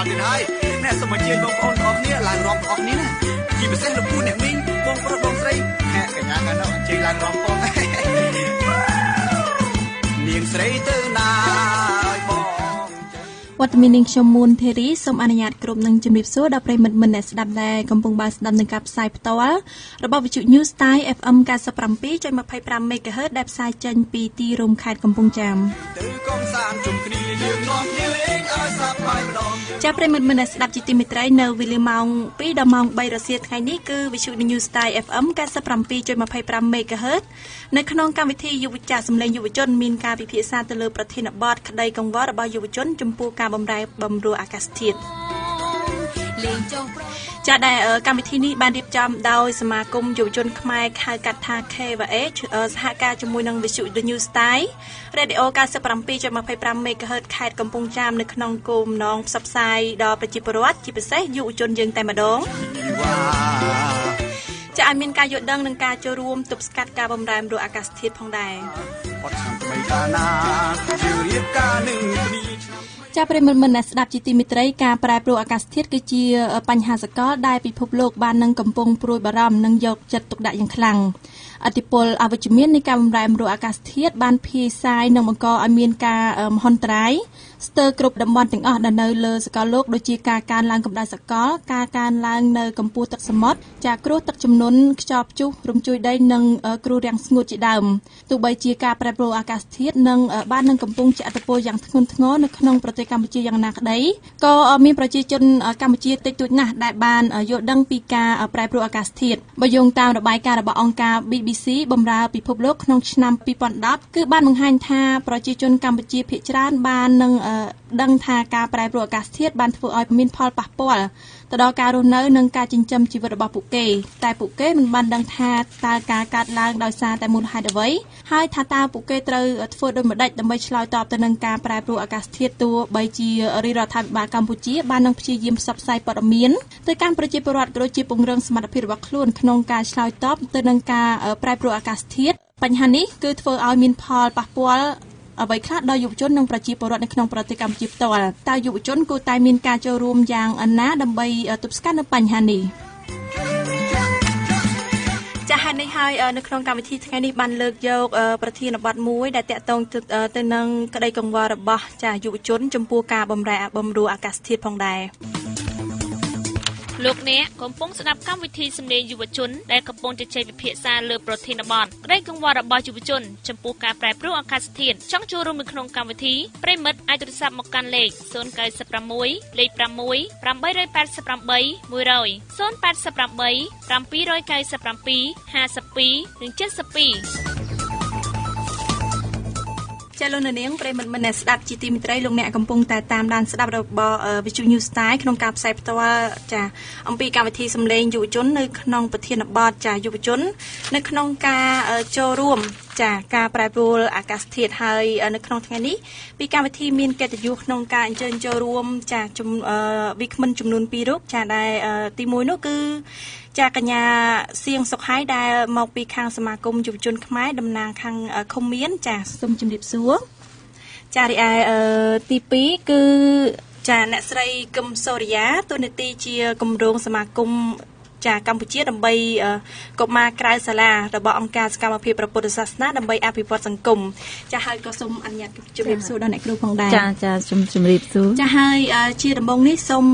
ទៀតហើយអ្នកសូមអញ្ជើញបងប្អូនទាំងអស់គ្នាឡើងរំទាំងអស់គ្នាណាជាពិសេសលោកពូអ្នកមីងបងប្រុសបងស្រីហេកញ្ញាកណ្ដោអញ្ជើញឡើងរំផងនាងស្រីទៅណាឲ្យបងវត្តមាននាងខ្ញុំមួនធីរីសូមអនុញ្ញាតគ្រប់នឹងជំរាបសួរដល់ប្រិយមិត្តអ្នកស្ដាប់ដែលកំពុងបានស្ដាប់នឹងការផ្សាយផ្ទាល់របស់វិទ្យុ News Style FM 97.25 MHz ដែលផ្សាយចេញពីទីរួមខេត្តកំពង់ចាមចាប់ប្រិយមិត្តអ្នកស្ដាប់ជាទីមេត្រីនៅវេលាម៉ោង2ដល់ម៉ោង3រសៀលថ្ងៃនេះគឺវិទ្យុ News Style FM 97.25 MHz នៅក្នុងកម្មវិធីយុវចក្រសម្លេងយុវជនមានការពិភាក្សាទៅលើប្រធានបទក្តីកង្វល់របស់យុវជនចំពោះការបម្រែបម្រួលអាកាសធាតុចាដែលកម្មវិធីនេះបានរៀបចំដោយសមាគមយុវជនខ្មែរហៅកាត់ថា KVH សហការជាមួយនឹងវិទ្យុ The New Style Radio 97.25 MHz ខេត្តកំពង់ចាមនៅក្នុងគោលបំណងផ្សព្វផ្សាយដល់ប្រជាពលរដ្ឋជាពិសេសយុវជនយើងតែម្ដងចាឲ្យមានការយល់ដឹងនិងការចូលរួមទប់ស្កាត់ការបម្រែបម្រួលអាកាសធាតុផងដែរចាប្រិយមិត្តអ្នកស្ដាប់ជាទីមេត្រីការប្រែប្រួលអាកាសធាតុគឺជាបញ្ហាសកលដែលពិភពលោកបាននឹងកំពុងព្រួយបារម្ភនិងយកចិត្តទុកដាក់យ៉ាងខ្លាំងឥទ្ធិពលអវិជ្ជមាននៃការបម្រែបម្រួលអាកាសធាតុបានភាយសាយនិងបង្កឲ្យមានការមហន្តរាយស្ទើរគ្រប់តំបន់ទាំងអស់ដែលនៅលើសកលលោកដូចជាការកើនឡើងកម្ដៅសកលការកើនឡើងនៅកម្ពស់ទឹកសមុទ្រចាគ្រោះទឹកជំនន់ខ្យល់ព្យុះរំជួយដីនិងគ្រោះរាំងស្ងួតជាដើមទោះបីជាការប្រែប្រួលអាកាសធាតុនឹងបាននឹងកំពុងជះឥទ្ធិពលយ៉ាងធ្ងន់ធ្ងរនៅក្នុងប្រទេសកម្ពុជាយ៉ាងណាក្តីក៏មានប្រជាជនកម្ពុជាតិចតួចណាស់ដែលបានយល់ដឹងពីការប្រែប្រួលអាកាសធាតុបើយោងតាមរបាយការណ៍របស់អង្គការ BBC បម្រើពិភពលោកក្នុងឆ្នាំ2010គឺបានបង្ហាញថាប្រជាជនកម្ពុជាភាគច្រើនបាននឹងដឹងថាការប្រែប្រួលអាកាសធាតុបានធ្វើឲ្យមានផលប៉ះពាល់ទៅដល់ការរស់នៅនិងការចិញ្ចឹមជីវិតរបស់ពួកគេតែពួកគេមិនបានដឹងថាតើការកើតឡើងដោយសារតែមូលហេតុអ្វីហើយថាតើពួកគេត្រូវធ្វើដូចម្តេចដើម្បីឆ្លើយតបទៅនឹងការប្រែប្រួលអាកាសធាតុទោះបីជារាជរដ្ឋាភិបាលកម្ពុជាបាននឹងព្យាយាមផ្សព្វផ្សាយព័ត៌មានទៅកាន់ប្រជាពលរដ្ឋក៏ដូចជាពង្រឹងសមត្ថភាពរបស់ខ្លួនក្នុងការឆ្លើយតបទៅនឹងការប្រែប្រួលអាកាសធាតុបញ្ហានេះគឺធ្វើឲ្យមានផលប៉ះពាល់អ្វីខ្លះដល់យុវជននិងប្រជាពលរដ្ឋនៅក្នុងប្រទេសកម្ពុជាផ្ទាល់តើយុវជនគួរតែមានការចូលរួមយ៉ាងណាដើម្បីទប់ស្កាត់នៅបញ្ហានេះចាហេតុនេះហើយនៅក្នុងកម្មវិធីថ្ងៃនេះបានលើកយកប្រធានបទមួយដែលតាក់ទងទៅនឹងក្តីកង្វល់របស់ចាយុវជនចំពោះការបម្រែបម្រួលអាកាសធាតុផងដែរលោកអ្នកកំពុងស្ដាប់កម្មវិធីសម្លេងយុវជនដែលកំពុងជជែកពិភាក្សាលើប្រធានបទក្តីកង្វល់របស់យុវជនចំពោះការប្រែប្រួលអាកាសធាតុចង់ចូលរួមនៅក្នុងកម្មវិធីប្រិមិត្តអាចទូរស័ព្ទមកកាន់លេខ096លេខ6 888 100 088 797 52 និង72ចាលោកនាងប្រិមត្តអ្នកស្ដាប់ជាទីមេត្រីលោកអ្នកកំពុងតែតាមដានស្ដាប់របស់វិទ្យុ News Style ក្នុងការផ្សាយផ្ទាល់ចាអំពីកម្មវិធីសម្លេងយុវជននៅក្នុងប្រធានបទចាយុវជននៅក្នុងការចូលរួមចាការប្រែប្រួលអាកាសធាតុហើយនៅក្នុងថ្ងៃនេះពីកម្មវិធីមានកិត្តិយសក្នុងការអញ្ជើញចូលរួមចាវិក្កាមិនចំនួន2រូបចាដែលទី1នោះគឺចាកញ្ញាសៀងសុខហើយដែលមកពីខាងសមាគមយុវជនខ្មែរតំណាងខាងឃុំមានចាសូមជម្រាបសួរចារីឯទី2គឺចាអ្នកស្រីកឹមសូរិយាតួនាទីជាគម្រោងសមាគមចាកម្ពុជាដើម្បីកុមារក្រៅសាលារបស់អង្គការសកម្មភាពព្រះពុទ្ធសាសនាដើម្បីអភិវឌ្ឍសង្គមចាហើយក៏សូមអនុញ្ញាតជម្រាបសួរដល់អ្នកគ្រូផងដែរចាសូមជម្រាបសួរចាហើយជាដំបូងនេះសូម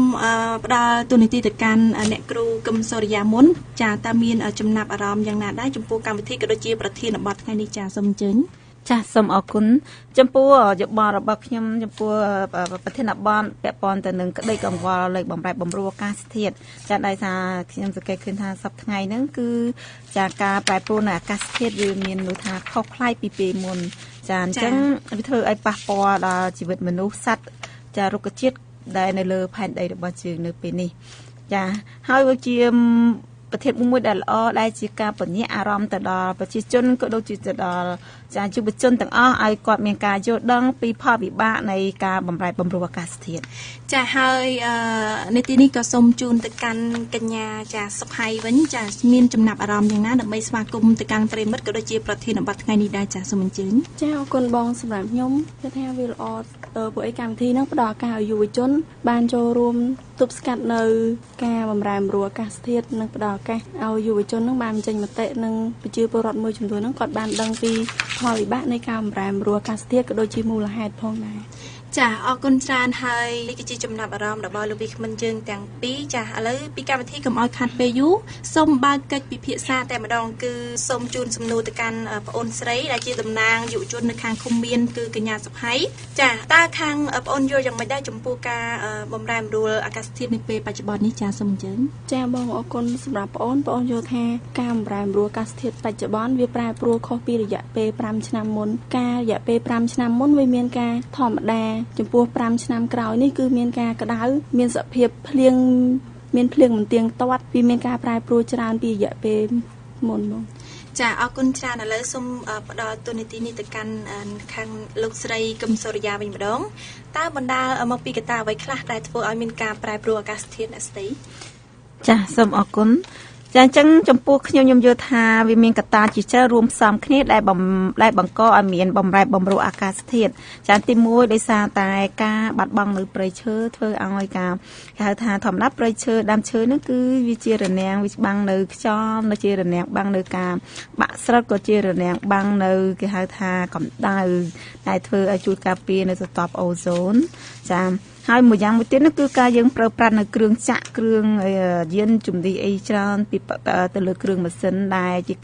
ផ្ដល់ទូនីតិទៅកាន់អ្នកគ្រូកឹមសូរិយាមុនចាតើមានចំណាប់អារម្មណ៍យ៉ាងណាដែរចំពោះកម្មវិធីក៏ដូចជាប្រធានបទថ្ងៃនេះចាសូមអញ្ជើញចាសូមអរគុណចំពោះយោបល់របស់ខ្ញុំចំពោះប្រធានបទពាក់ព័ន្ធទៅនឹងក្តីកង្វល់លើបំរែបំរួលអាកាសធាតុចាដោយសារខ្ញុំសង្កេតឃើញថាសប្តាហ៍ថ្ងៃហ្នឹងគឺចាការប្រែប្រួលនៃអាកាសធាតុវាមានន័យថាខុសប្លែកពីពេលមុនចាអញ្ចឹងវាធ្វើឲ្យប៉ះពាល់ដល់ជីវិតមនុស្សសត្វចារុក្ខជាតិដែលនៅលើផែនដីរបស់យើងនៅពេលនេះចាហើយវាជា ប្រធានមួយដែលល្អដែលជាការបញ្ញាអារម្មណ៍ទៅដល់ប្រជាជនក៏ដូចជាទៅដល់ចាយុវជនទាំងអស់ឲ្យគាត់មានការយល់ដឹងពីផលវិបាកនៃការបម្រែបម្រួលអាកាសធាតុចាហើយនីតិនេះក៏សូមជូនទៅកាន់កញ្ញាចាសុខហៃវិញចាមានចំណាប់អារម្មណ៍យ៉ាងណាដើម្បីស្វាគមន៍ទៅកាន់ប្រិមិត្តក៏ដូចជាប្រធានបទថ្ងៃនេះដែរចាសូមអញ្ជើញចាអរគុណបងសម្រាប់ខ្ញុំគឺថាវាល្អពួកឯកម្មវិធីហ្នឹងផ្ដល់ឱកាសឲ្យយុវជនបានចូលរួមទប់ស្កាត់នៅការបម្រែបម្រួលអាកាសធាតុនិងផ្ដល់ឱកាសឲ្យយុវជនហ្នឹងបានចេញមតិនិងប្រជាពលរដ្ឋមួយចំនួនហ្នឹងគាត់បានដឹងពីផលវិបាកនៃការបម្រែបម្រួលអាកាសធាតុក៏ដូចជាមូលហេតុផងដែរចាអរគុណច្រើនហើយនេះគឺជាចំណាប់អារម្មណ៍របស់លោកវិក្កាមយើងទាំងពីរចាឥឡូវពីកម្មវិធីកុំឲ្យខាត់ពេលយូរសូមបើកកិច្ចពិភាក្សាតែម្ដងគឺសូមជូនសំណួរទៅកាន់ប្អូនស្រីដែលជាតំណាងយុវជននៅខាងឃុំមានគឺកញ្ញាសុខហៃចាតើខាងប្អូនយល់យ៉ាងម៉េចដែរចំពោះការបម្រែបម្រួលអាកាសធាតុនៅពេលបច្ចុប្បន្ននេះចាសូមអញ្ជើញចាបងអរគុណសម្រាប់ប្អូនយល់ថាការបម្រែបម្រួលអាកាសធាតុបច្ចុប្បន្នវាប្រែប្រួលខុសពីរយៈពេល5ឆ្នាំមុនការរយៈពេល5ឆ្នាំមុនវាមានការធម្មតាចំពោះ5ឆ្នាំក្រោយនេះគឺមានការក្តៅមានសភាពភ្លៀងមានភ្លៀងមិនទៀងទាត់វាមានការប្រែប្រួលច្រើនពីរយៈពេលមុនមកចាអរគុណច្រើនឥឡូវសូមផ្ដល់ទូនីតិនេះទៅកាន់ខាងលោកស្រីកឹមសូរិយាវិញម្ដងតើបណ្ដាលមកពីកត្តាអ្វីខ្លះដែលធ្វើឲ្យមានការប្រែប្រួលអាកាសធាតុអ្នកស្ទីចាសូមអរគុណចាអញ្ចឹងចំពោះខ្ញុំយល់ថាវាមានកត្តាជាច្រើនរួមផ្សំគ្នាដែលបង្កឲ្យមានបម្រែបបម្រួលអាកាសធាតុចាទី1ដោយសារតែការបាត់បង់នៅព្រៃឈើធ្វើឲ្យការគេហៅថាធម្មតាព្រៃឈើដើមឈើហ្នឹងគឺវាជារនាំងវាបាំងនៅខ្យល់នៅជារនាំងបាំងនៅការបាក់ស្រុតក៏ជារនាំងបាំងនៅគេហៅថាកម្ដៅដែលធ្វើឲ្យជួយការពារនៅស្រទាប់អូโซนចាហើយមួយយ៉ាងមួយទៀតនោះគឺការយើងប្រើប្រាស់នៅគ្រឿងចាក់គ្រឿងយានជំនិះអីច្រើនពីទៅលើគ្រឿងម៉ាស៊ីនដែលជា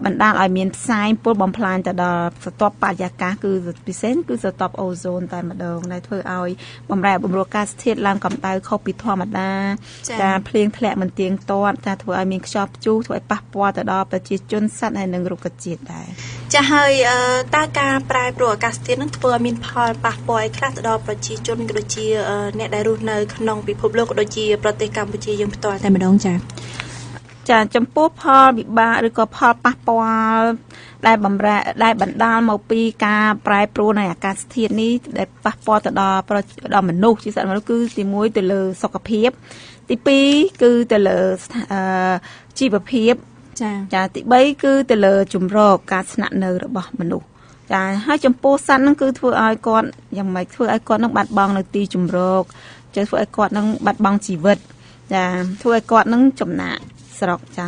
បណ្ដាលឲ្យមានផ្សែងពុលបំផ្លាញទៅដល់ស្រទាប់បរិយាកាសគឺពិសេសគឺស្រទាប់អូโซนតែម្ដងដែលធ្វើឲ្យបម្រែបម្រួលអាកាសធាតុឡើងកម្ដៅខុសពីធម្មតាការភ្លៀងធ្លាក់មិនទៀងទាត់ថាធ្វើឲ្យមានខ្យល់ព្យុះធ្វើឲ្យប៉ះពាល់ទៅដល់ប្រជាជនសត្វហើយនិងរុក្ខជាតិដែរចាហើយតើការប្រែប្រួលអាកាសធាតុនឹងធ្វើឲ្យមានផលប៉ះពាល់ខ្លះទៅដល់ប្រជាជនក៏ដូចជាអ្នកដែលរស់នៅក្នុងពិភពលោកក៏ដូចជាប្រទេសកម្ពុជាយើងផ្ទាល់តែម្ដងចាចំពោះផលវិបាកឬក៏ផលប៉ះពាល់ដែលបណ្ដាលមកពីការប្រែប្រួលនៃអាកាសធាតុនេះដែលប៉ះពាល់ទៅដល់មនុស្សជាសត្វមនុស្សគឺទី1ទៅលើសុខភាពទី2គឺទៅលើជីវភាពចាទី3គឺទៅលើជំរកការស្នាក់នៅរបស់មនុស្សចាហើយចំពោះសត្វហ្នឹងគឺធ្វើឲ្យគាត់យ៉ាងម៉េចធ្វើឲ្យគាត់នឹងបាត់បង់នៅទីជំរកចាធ្វើឲ្យគាត់នឹងបាត់បង់ជីវិតចាធ្វើឲ្យគាត់នឹងចំណាក់ស្រុកចា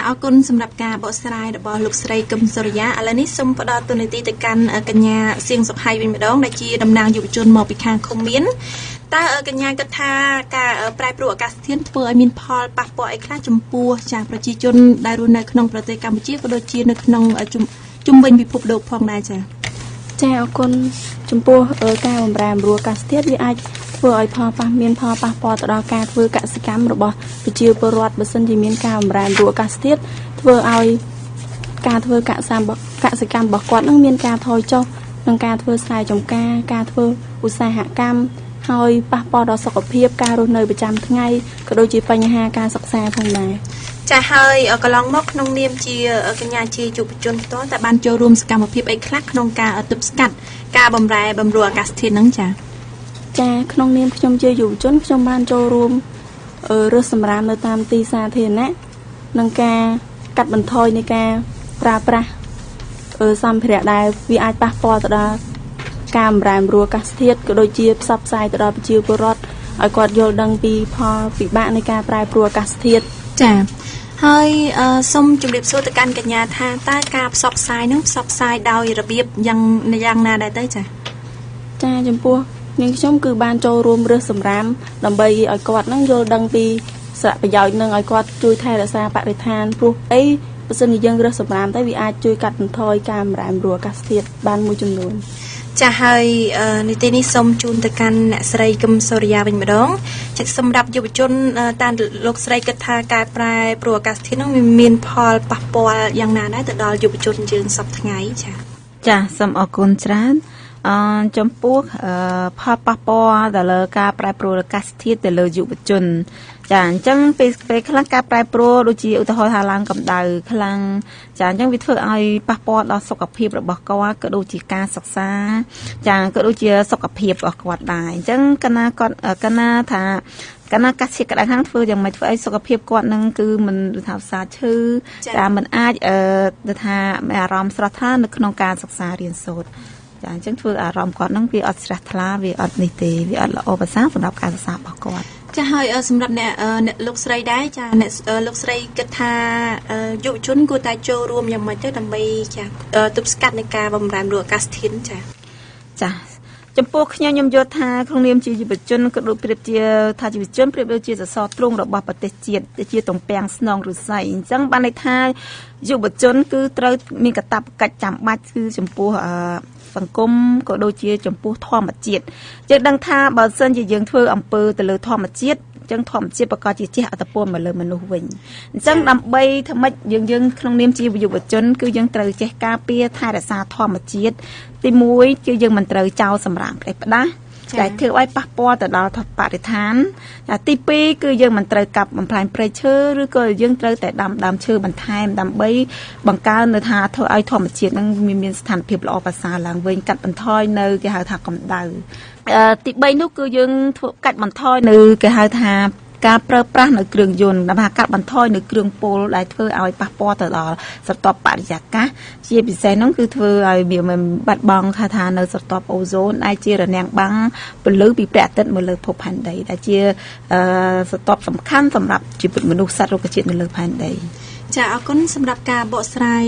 អរគុណសម្រាប់ការបកស្រាយរបស់លោកស្រីកឹមសូរិយាឥឡូវនេះសូមផ្ដល់ទូនាទីទៅកាន់កញ្ញាសៀងសុខហៃវិញម្ដងដែលជាតំណាងយុវជនមកពីខាងឃុំមានតើកញ្ញាគិតថាការប្រែប្រួលអាកាសធាតុធ្វើឲ្យមានផលប៉ះពាល់អីខ្លះចំពោះចាប្រជាជនដែលរស់នៅក្នុងប្រទេសកម្ពុជាក៏ដូចជានៅក្នុងជុំវិញពិភពលោកផងដែរចាអរគុណចំពោះការបម្រែបម្រួលអាកាសធាតុវាអាចធ្វើឲ្យមានផលប៉ះពាល់ទៅដល់ការធ្វើកសិកម្មរបស់ប្រជាពលរដ្ឋបើសិនជាមានការបម្រែបម្រួលអាកាសធាតុធ្វើឲ្យការធ្វើកសិកម្មរបស់គាត់នឹងមានការថយចុះនិងការធ្វើស្រែចម្ការធ្វើឧស្សាហកម្មហើយប៉ះពាល់ដល់សុខភាពការរស់នៅប្រចាំថ្ងៃក៏ដូចជាបញ្ហាការសិក្សាផងដែរចាហើយកន្លងមកក្នុងនាមជាកញ្ញាជាយុវជនផ្ទាល់តែបានចូលរួមសកម្មភាពអីខ្លះក្នុងការទប់ស្កាត់ការបម្រែបម្រួលអាកាសធាតុហ្នឹងចាក្នុងនាមខ្ញុំជាយុវជនខ្ញុំបានចូលរួមរើសសម្រាមនៅតាមទីសាធារណៈនិងការកាត់បន្ថយនៃការប្រើប្រាស់សម្ភារៈដែលវាអាចប៉ះពាល់ទៅដល់ការបម្រែបម្រួលអាកាសធាតុក៏ដូចជាផ្សព្វផ្សាយទៅដល់ប្រជាពលរដ្ឋឲ្យគាត់យល់ដឹងពីផលវិបាកនៃការប្រែប្រួលអាកាសធាតុចាហើយសូមជម្រាបសួរទៅកាន់កញ្ញាថាតើការផ្សព្វផ្សាយនឹងផ្សព្វផ្សាយដោយរបៀបយ៉ាងណាដែរទៅចាចំពោះនាងខ្ញុំគឺបានចូលរួមរើសសម្រាមដើម្បីឲ្យគាត់នឹងយល់ដឹងពីសារៈប្រយោជន៍នឹងឲ្យគាត់ជួយថែរក្សាបរិស្ថានព្រោះបើសិនជាយើងរើសសម្រាមទៅវាអាចជួយកាត់បន្ថយការបម្រែបម្រួលអាកាសធាតុបានមួយចំនួនចាហើយនីតិនេះសូមជូនទៅកាន់អ្នកស្រីកឹមសូរិយាវិញម្ដងចាសម្រាប់យុវជនតាមលោកស្រីគិតថាការប្រែប្រួលអាកាសធាតុនឹងមានផលប៉ះពាល់យ៉ាងណាដែរទៅដល់យុវជនយើងសប្តាហ៍ថ្ងៃចាសូមអរគុណច្រើន ចំពោះផលប៉ះពាល់ទៅលើការប្រែប្រួលអាកាសធាតុទៅលើយុវជនចាអញ្ចឹងពេលខ្លះការប្រែប្រួលដូចជាឧទាហរណ៍ថាឡើងកម្ដៅខ្លាំងចាអញ្ចឹងវាធ្វើឲ្យប៉ះពាល់ដល់សុខភាពរបស់គាត់ក៏ដូចជាការសិក្សាចាក៏ដូចជាសុខភាពរបស់គាត់ដែរអញ្ចឹងកាលណាកាសធាតុក្តៅខ្លាំងធ្វើយ៉ាងម៉េចធ្វើឲ្យសុខភាពគាត់នឹងគឺមិនថាសាឈឺចាមិនអាចទៅថាមានអារម្មណ៍ស្រស់ថ្លានៅក្នុងការសិក្សារៀនសូត្រចាអញ្ចឹងធ្វើអារម្មណ៍គាត់នឹងវាអត់ស្រស់ថ្លាវាអត់នេះទេវាអត់ល្អប្រសើរសម្រាប់ការសិក្សារបស់គាត់ចាហើយសម្រាប់អ្នកលោកស្រីដែរចាអ្នកលោកស្រីគិតថាយុវជនគួរតែចូលរួមយ៉ាងម៉េចទៅដើម្បីចាទប់ស្កាត់នៃការបម្រែបម្រួលអាកាសធាតុចាចំពោះខ្ញុំយល់ថាក្នុងនាមជាយុវជនក៏ដូចប្រៀបជាថាយុវជនប្រៀបដូចជាសសរទ្រូងរបស់ប្រទេសជាតិជាទំពាំងស្នងឫស្សីអញ្ចឹងបានន័យថាយុវជនគឺត្រូវមានកាតព្វកិច្ចចាំបាច់គឺចំពោះសង្គមក៏ដូចជាចំពោះធម្មជាតិយើងដឹងថាបើសិនជាយើងធ្វើអំពើទៅលើធម្មជាតិចឹងធម្មជាតិប្រកបជាជះឥទ្ធិពលមកលើមនុស្សវិញអញ្ចឹងដើម្បីធ្វើម៉េចយើងក្នុងនាមជាយុវជនគឺយើងត្រូវចេះការពារថែរក្សាធម្មជាតិទី1គឺយើងមិនត្រូវចោលសម្រាមផ្ដេសផ្ដាសដែលធ្វើឲ្យប៉ះពាល់ទៅដល់បរិស្ថានទី2គឺយើងមិនត្រូវកាប់បំផ្លាញព្រៃឈើឬក៏យើងត្រូវតែដាំដើមឈើបន្ថែមដើម្បីបង្កើននៅថាធ្វើឲ្យធម្មជាតិនឹងមានស្ថានភាពល្អប្រសើរឡើងវិញកាត់បន្ថយនៅគេហៅថាកម្ដៅទី3នោះគឺយើងធ្វើកាត់បន្ថយនៅគេហៅថាការប្រើប្រាស់នៅគ្រឿងយន្តដើម្បីកាត់បន្ថយនៅគ្រឿងពុលដែលធ្វើឲ្យប៉ះពាល់ទៅដល់ស្រទាប់បរិយាកាសជាពិសេសនោះគឺធ្វើឲ្យវាបាត់បង់ថានៅស្រទាប់អូโซនដែលជារនាំងបាំងពន្លឺពីព្រះអាទិត្យមកលើភពផែនដីដែលជាស្រទាប់សំខាន់សម្រាប់ជីវិតមនុស្សសត្វរុក្ខជាតិនៅលើផែនដីចាអរគុណសម្រាប់ការបកស្រាយ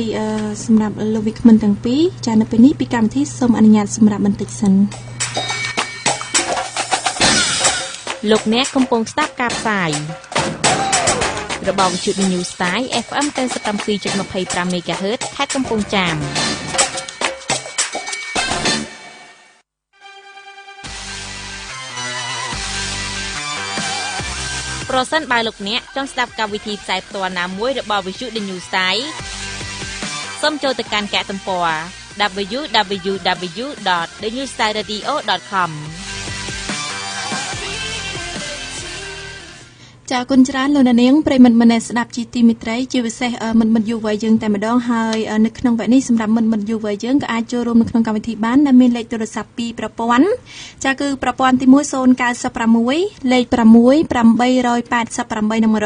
សម្រាប់លោកវិក្កាមទាំងពីរចានៅពេលនេះពីកម្មវិធីសូមអនុញ្ញាតសម្រាប់បន្តិចសិនលោកអ្នកកំពុងស្ដាប់ការផ្សាយរបស់វិទ្យុ New Style FM 97.25 MHz ខេត្តកំពង់ចាមប្រសិនបើលោកអ្នកចង់ស្ដាប់កម្មវិធីផ្សាយផ្ទាល់ណាមួយរបស់វិទ្យុ New Style សូមចូលទៅកាន់គេហទំព័រ www.thenewstyleradio.comចាគុណច្រើនលោកនាងប្រិមិត្តម្នាក់ស្ដាប់ជីទីមិត្តរីជាពិសេសមិត្តយុវវ័យយើងតែម្ដងហើយនៅក្នុងវគ្គនេះសម្រាប់មិត្តយុវវ័យយើងក៏អាចចូលរួមនៅក្នុងកម្មវិធីបានដែលមានលេខទូរស័ព្ទពីរប្រព័ន្ធចាគឺប្រព័ន្ធទី1 096លេខ6 888និង100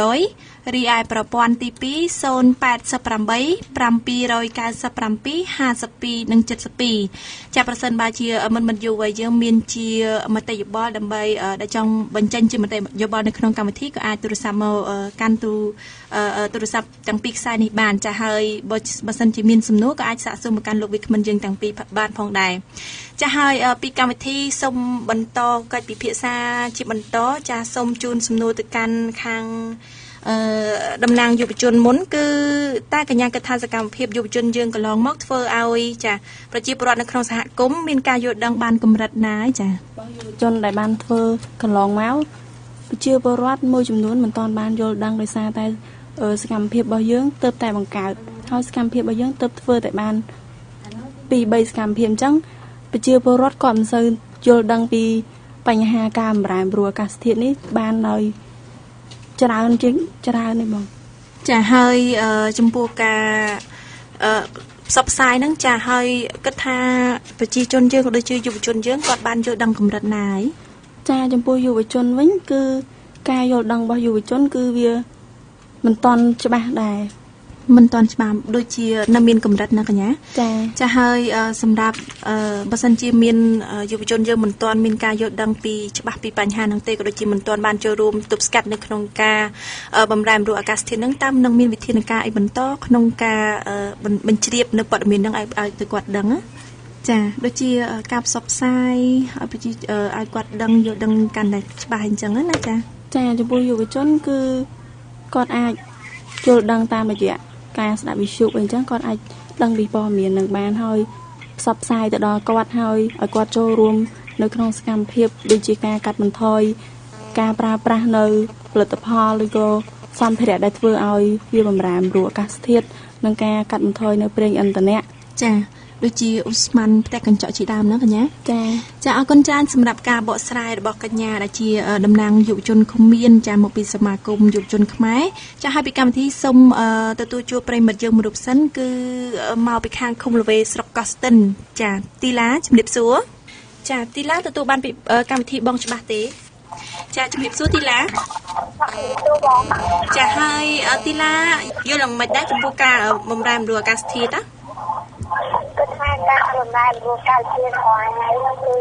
រីឯប្រព័ន្ធទី2 088 797 52និង72ចាប្រសិនបើជាមិត្តយុវវ័យយើងមានជាមតិយោបល់ដើម្បីដែលចង់បញ្ចេញជាមតិយោបល់នៅក្នុងកម្មវិធីក៏អាចទូរស័ព្ទមកកាន់ទូរស័ព្ទទាំងពីរខ្សែនេះបានចាហើយបើសិនជាមានសំណួរក៏អាចសាកសួរមកកាន់លោកវិក្កាមយើងទាំងពីរបានផងដែរចាហើយពីកម្មវិធីសូមបន្តកិច្ចពិភាក្សាជាបន្តចាសូមជូនសំណួរទៅកាន់ខាងតំណាងយុវជនមុនគឺតែកញ្ញាគិតថាសកម្មភាពយុវជនយើងកន្លងមកធ្វើឲ្យចាប្រជាពលរដ្ឋនៅក្នុងសហគមន៍មានការយល់ដឹងបានកម្រិតណាចាបងយុវជនដែលបានធ្វើកន្លងមកប្រជាពលរដ្ឋមួយចំនួនមិនទាន់បានយល់ដឹងដោយសារតែសកម្មភាពរបស់យើងទើបតែបង្កើតហើយសកម្មភាពរបស់យើងទើបធ្វើតែបាន2-3សកម្មភាពអញ្ចឹងប្រជាពលរដ្ឋក៏មិនសូវយល់ដឹងពីបញ្ហាការបម្រែបម្រួលអាកាសធាតុនេះបានដោយច្រើនជាងច្រើននេះបងចាហើយចំពោះការផ្សព្វផ្សាយហ្នឹងចាហើយគិតថាប្រជាជនយើងក៏ដូចជាយុវជនយើងគាត់បានយល់ដឹងកម្រិតណាហើយចាចំពោះយុវជនវិញគឺការយល់ដឹងរបស់យុវជនគឺវាមិនទាន់ច្បាស់ដែរមិនទាន់ច្បាស់ដូចជានៅមានកម្រិតណាកញ្ញាចាហើយសម្រាប់បើសិនជាមានយុវជនយើងមិនទាន់មានការយល់ដឹងពីច្បាស់ពីបញ្ហាហ្នឹងទេក៏ដូចជាមិនទាន់បានចូលរួមទប់ស្កាត់នៅក្នុងការបម្រែបម្រួលអាកាសធាតុហ្នឹងតាមនឹងមានវិធានការអីបន្តក្នុងការបញ្ជ្រាបនៅព័ត៌មានហ្នឹងឲ្យទៅគាត់ដឹងចាដូចជាការផ្សព្វផ្សាយឲ្យគាត់ដឹងយល់ដឹងកាន់តែច្បាស់អញ្ចឹងណាចាចំពោះយុវជនគឺគាត់អាចយល់ដឹងតាមរយៈការស្ដាប់វិទ្យុអញ្ចឹងគាត់អាចដឹងពីព័ត៌មាននឹងបានហើយផ្សព្វផ្សាយទៅដល់គាត់ហើយឲ្យគាត់ចូលរួមនៅក្នុងសកម្មភាពដូចជាការកាត់បន្ថយការប្រើប្រាស់នៅផលិតផលឬក៏សម្ភារៈដែលធ្វើឲ្យវាបម្រែបម្រួលអាកាសធាតុនិងការកាត់បន្ថយនៅប្រេងឥន្ធនៈចា ដូចជាឧស្ម័នផ្ទះកញ្ចក់ជាដើមហ្នឹងកញ្ញាចាអរគុណច្រើនសម្រាប់ការបកស្រាយរបស់កញ្ញាដែលជាតំណាងយុវជនឃុំមានចាមកពីសមាគមយុវជនខ្មែរចាហើយពីកម្មវិធីសូមទទួលជួបប្រិមិត្តយើងមួយរូបសិនគឺមកពីខាងឃុំល្វេស្រុកកោះស្ទឹងចាទីឡាជំរាបសួរចាទីឡាទទួលបានពីកម្មវិធីបងច្បាស់ទេចាជំរាបសួរទីឡាចាហើយទីឡាយល់ឡើងមិនដែរចំពោះការបម្រែបម្រួលអាកាសធាតុណាគឺថាការបម្រែបម្រួលអាកាសធាតុរបស់ថ្ងៃនេះគឺ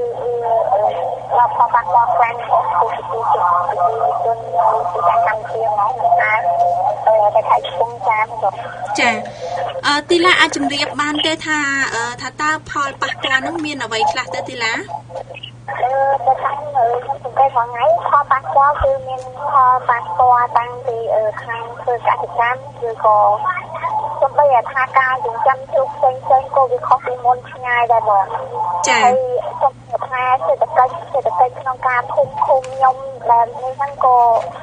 เราพอปักบอกแฟนของคุณคือจนมีการทำเทียมน้องนะคะไปถ่ายชุมจานแบบចាទីឡាអាចជម្រាបបានទេថាតើផលប៉ះពាល់នឹងមានអ្វីខ្លះទៅទីឡាទៅខាងខ្ញុំទៅថ្ងៃផលប៉ះពាល់គឺមានផលប៉ះពាល់តាំងពីខាងធ្វើកសិកម្មឬក៏សូម្បីថាការចិញ្ចឹមជ្រូកផ្សេងក៏វាខុសពីមុនឆ្ងាយដែរបងចាហើយខ្ញុំថាសេដ្ឋកិច្ចក្នុងការភូមិខ្ញុំដែលនេះហ្នឹងក៏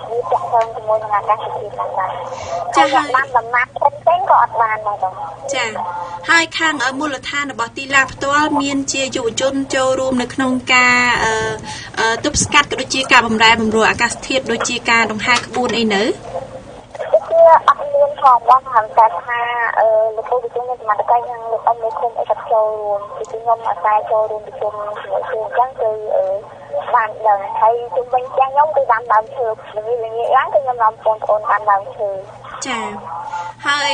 វាពាក់ព័ន្ធជាមួយនឹងអាកាសធាតុហ្នឹងដែរចាហើយបានដំណាក់ផ្សេងក៏អត់បានដែរបងចាហើយខាងមូលដ្ឋានរបស់ទីឡាផ្ទាល់មានជាយុវជនចូលរួមនៅក្នុងការទប់ស្កាត់ក៏ដូចជាការបម្រែបម្រួលអាកាសធាតុដូចជាការដង្ហែក្បួនអីនៅគឺអត់មានផងបងហាំតែថាលោកគ្រូវិទ្យាមានសមត្ថកិច្ចនឹងលោកអមលោកឃុំអីក៏ចូលរួមគឺខ្ញុំអាស្រ័យចូលរួមប្រជុំជាមួយគ្រូអញ្ចឹងគឺបានដឹងហើយជុំវិញទាំងខ្ញុំគឺបានដើមឈើល្ងាចឡើងគឺខ្ញុំនាំបងប្អូនបានដើមឈើចាហើយ